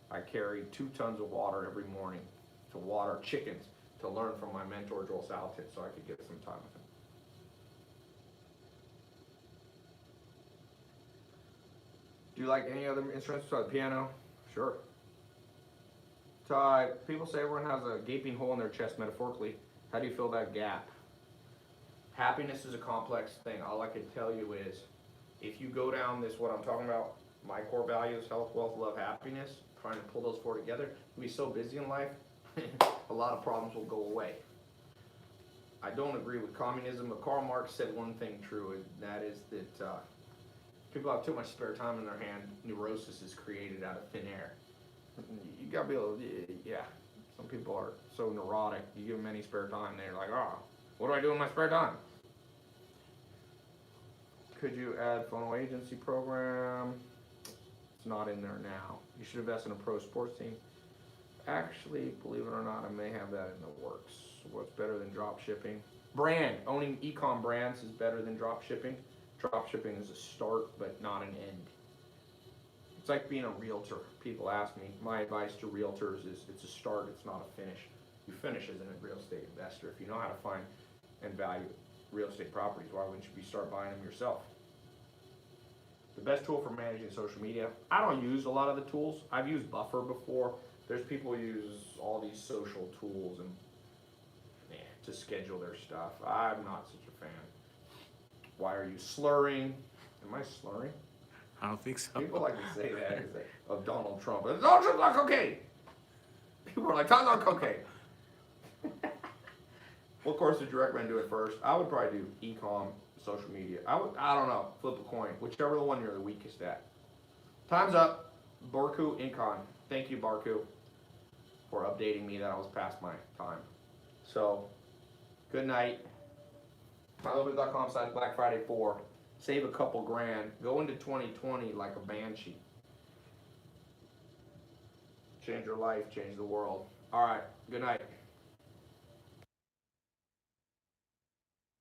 I carried 2 tons of water every morning to water chickens to learn from my mentor, Joel Salatin, so I could get some time with him. Do you like any other instruments besides the piano? Sure. Ty, people say everyone has a gaping hole in their chest metaphorically. How do you fill that gap? Happiness is a complex thing. All I can tell you is, if you go down this, what I'm talking about, my core values, health, wealth, love, happiness, trying to pull those 4 together, you'll be so busy in life, a lot of problems will go away. I don't agree with communism, but Karl Marx said one thing true, and that is that people have too much spare time in their hand. Neurosis is created out of thin air. You gotta be able to, yeah. Some people are so neurotic. You give them any spare time, they're like, oh, what do I do in my spare time? Could you add funnel agency program? It's not in there now. You should invest in a pro sports team. Actually, believe it or not, I may have that in the works. What's better than drop shipping? Brand. Owning e-com brands is better than drop shipping. Drop shipping is a start, but not an end. It's like being a realtor. People ask me, my advice to realtors is it's a start, it's not a finish. You finish as a real estate investor. If you know how to find and value real estate properties, why wouldn't you start buying them yourself? The best tool for managing social media. I don't use a lot of the tools. I've used Buffer before. There's people who use all these social tools and to schedule their stuff. I'm not such a fan. Why are you slurring? Am I slurring? I don't think so. People like to say that of Donald Trump. Donald Trump's on cocaine. People are like, Tom's on cocaine. What course would you recommend doing first? I would probably do e-com, social media. I don't know, flip a coin, whichever the one you're the weakest at. Time's up. Barku Incon. Thank you, Barku, for updating me that I was past my time. So, good night. TaiLopez.com/Black Friday 4. Save a couple grand. Go into 2020 like a banshee. Change your life, change the world. All right, good night.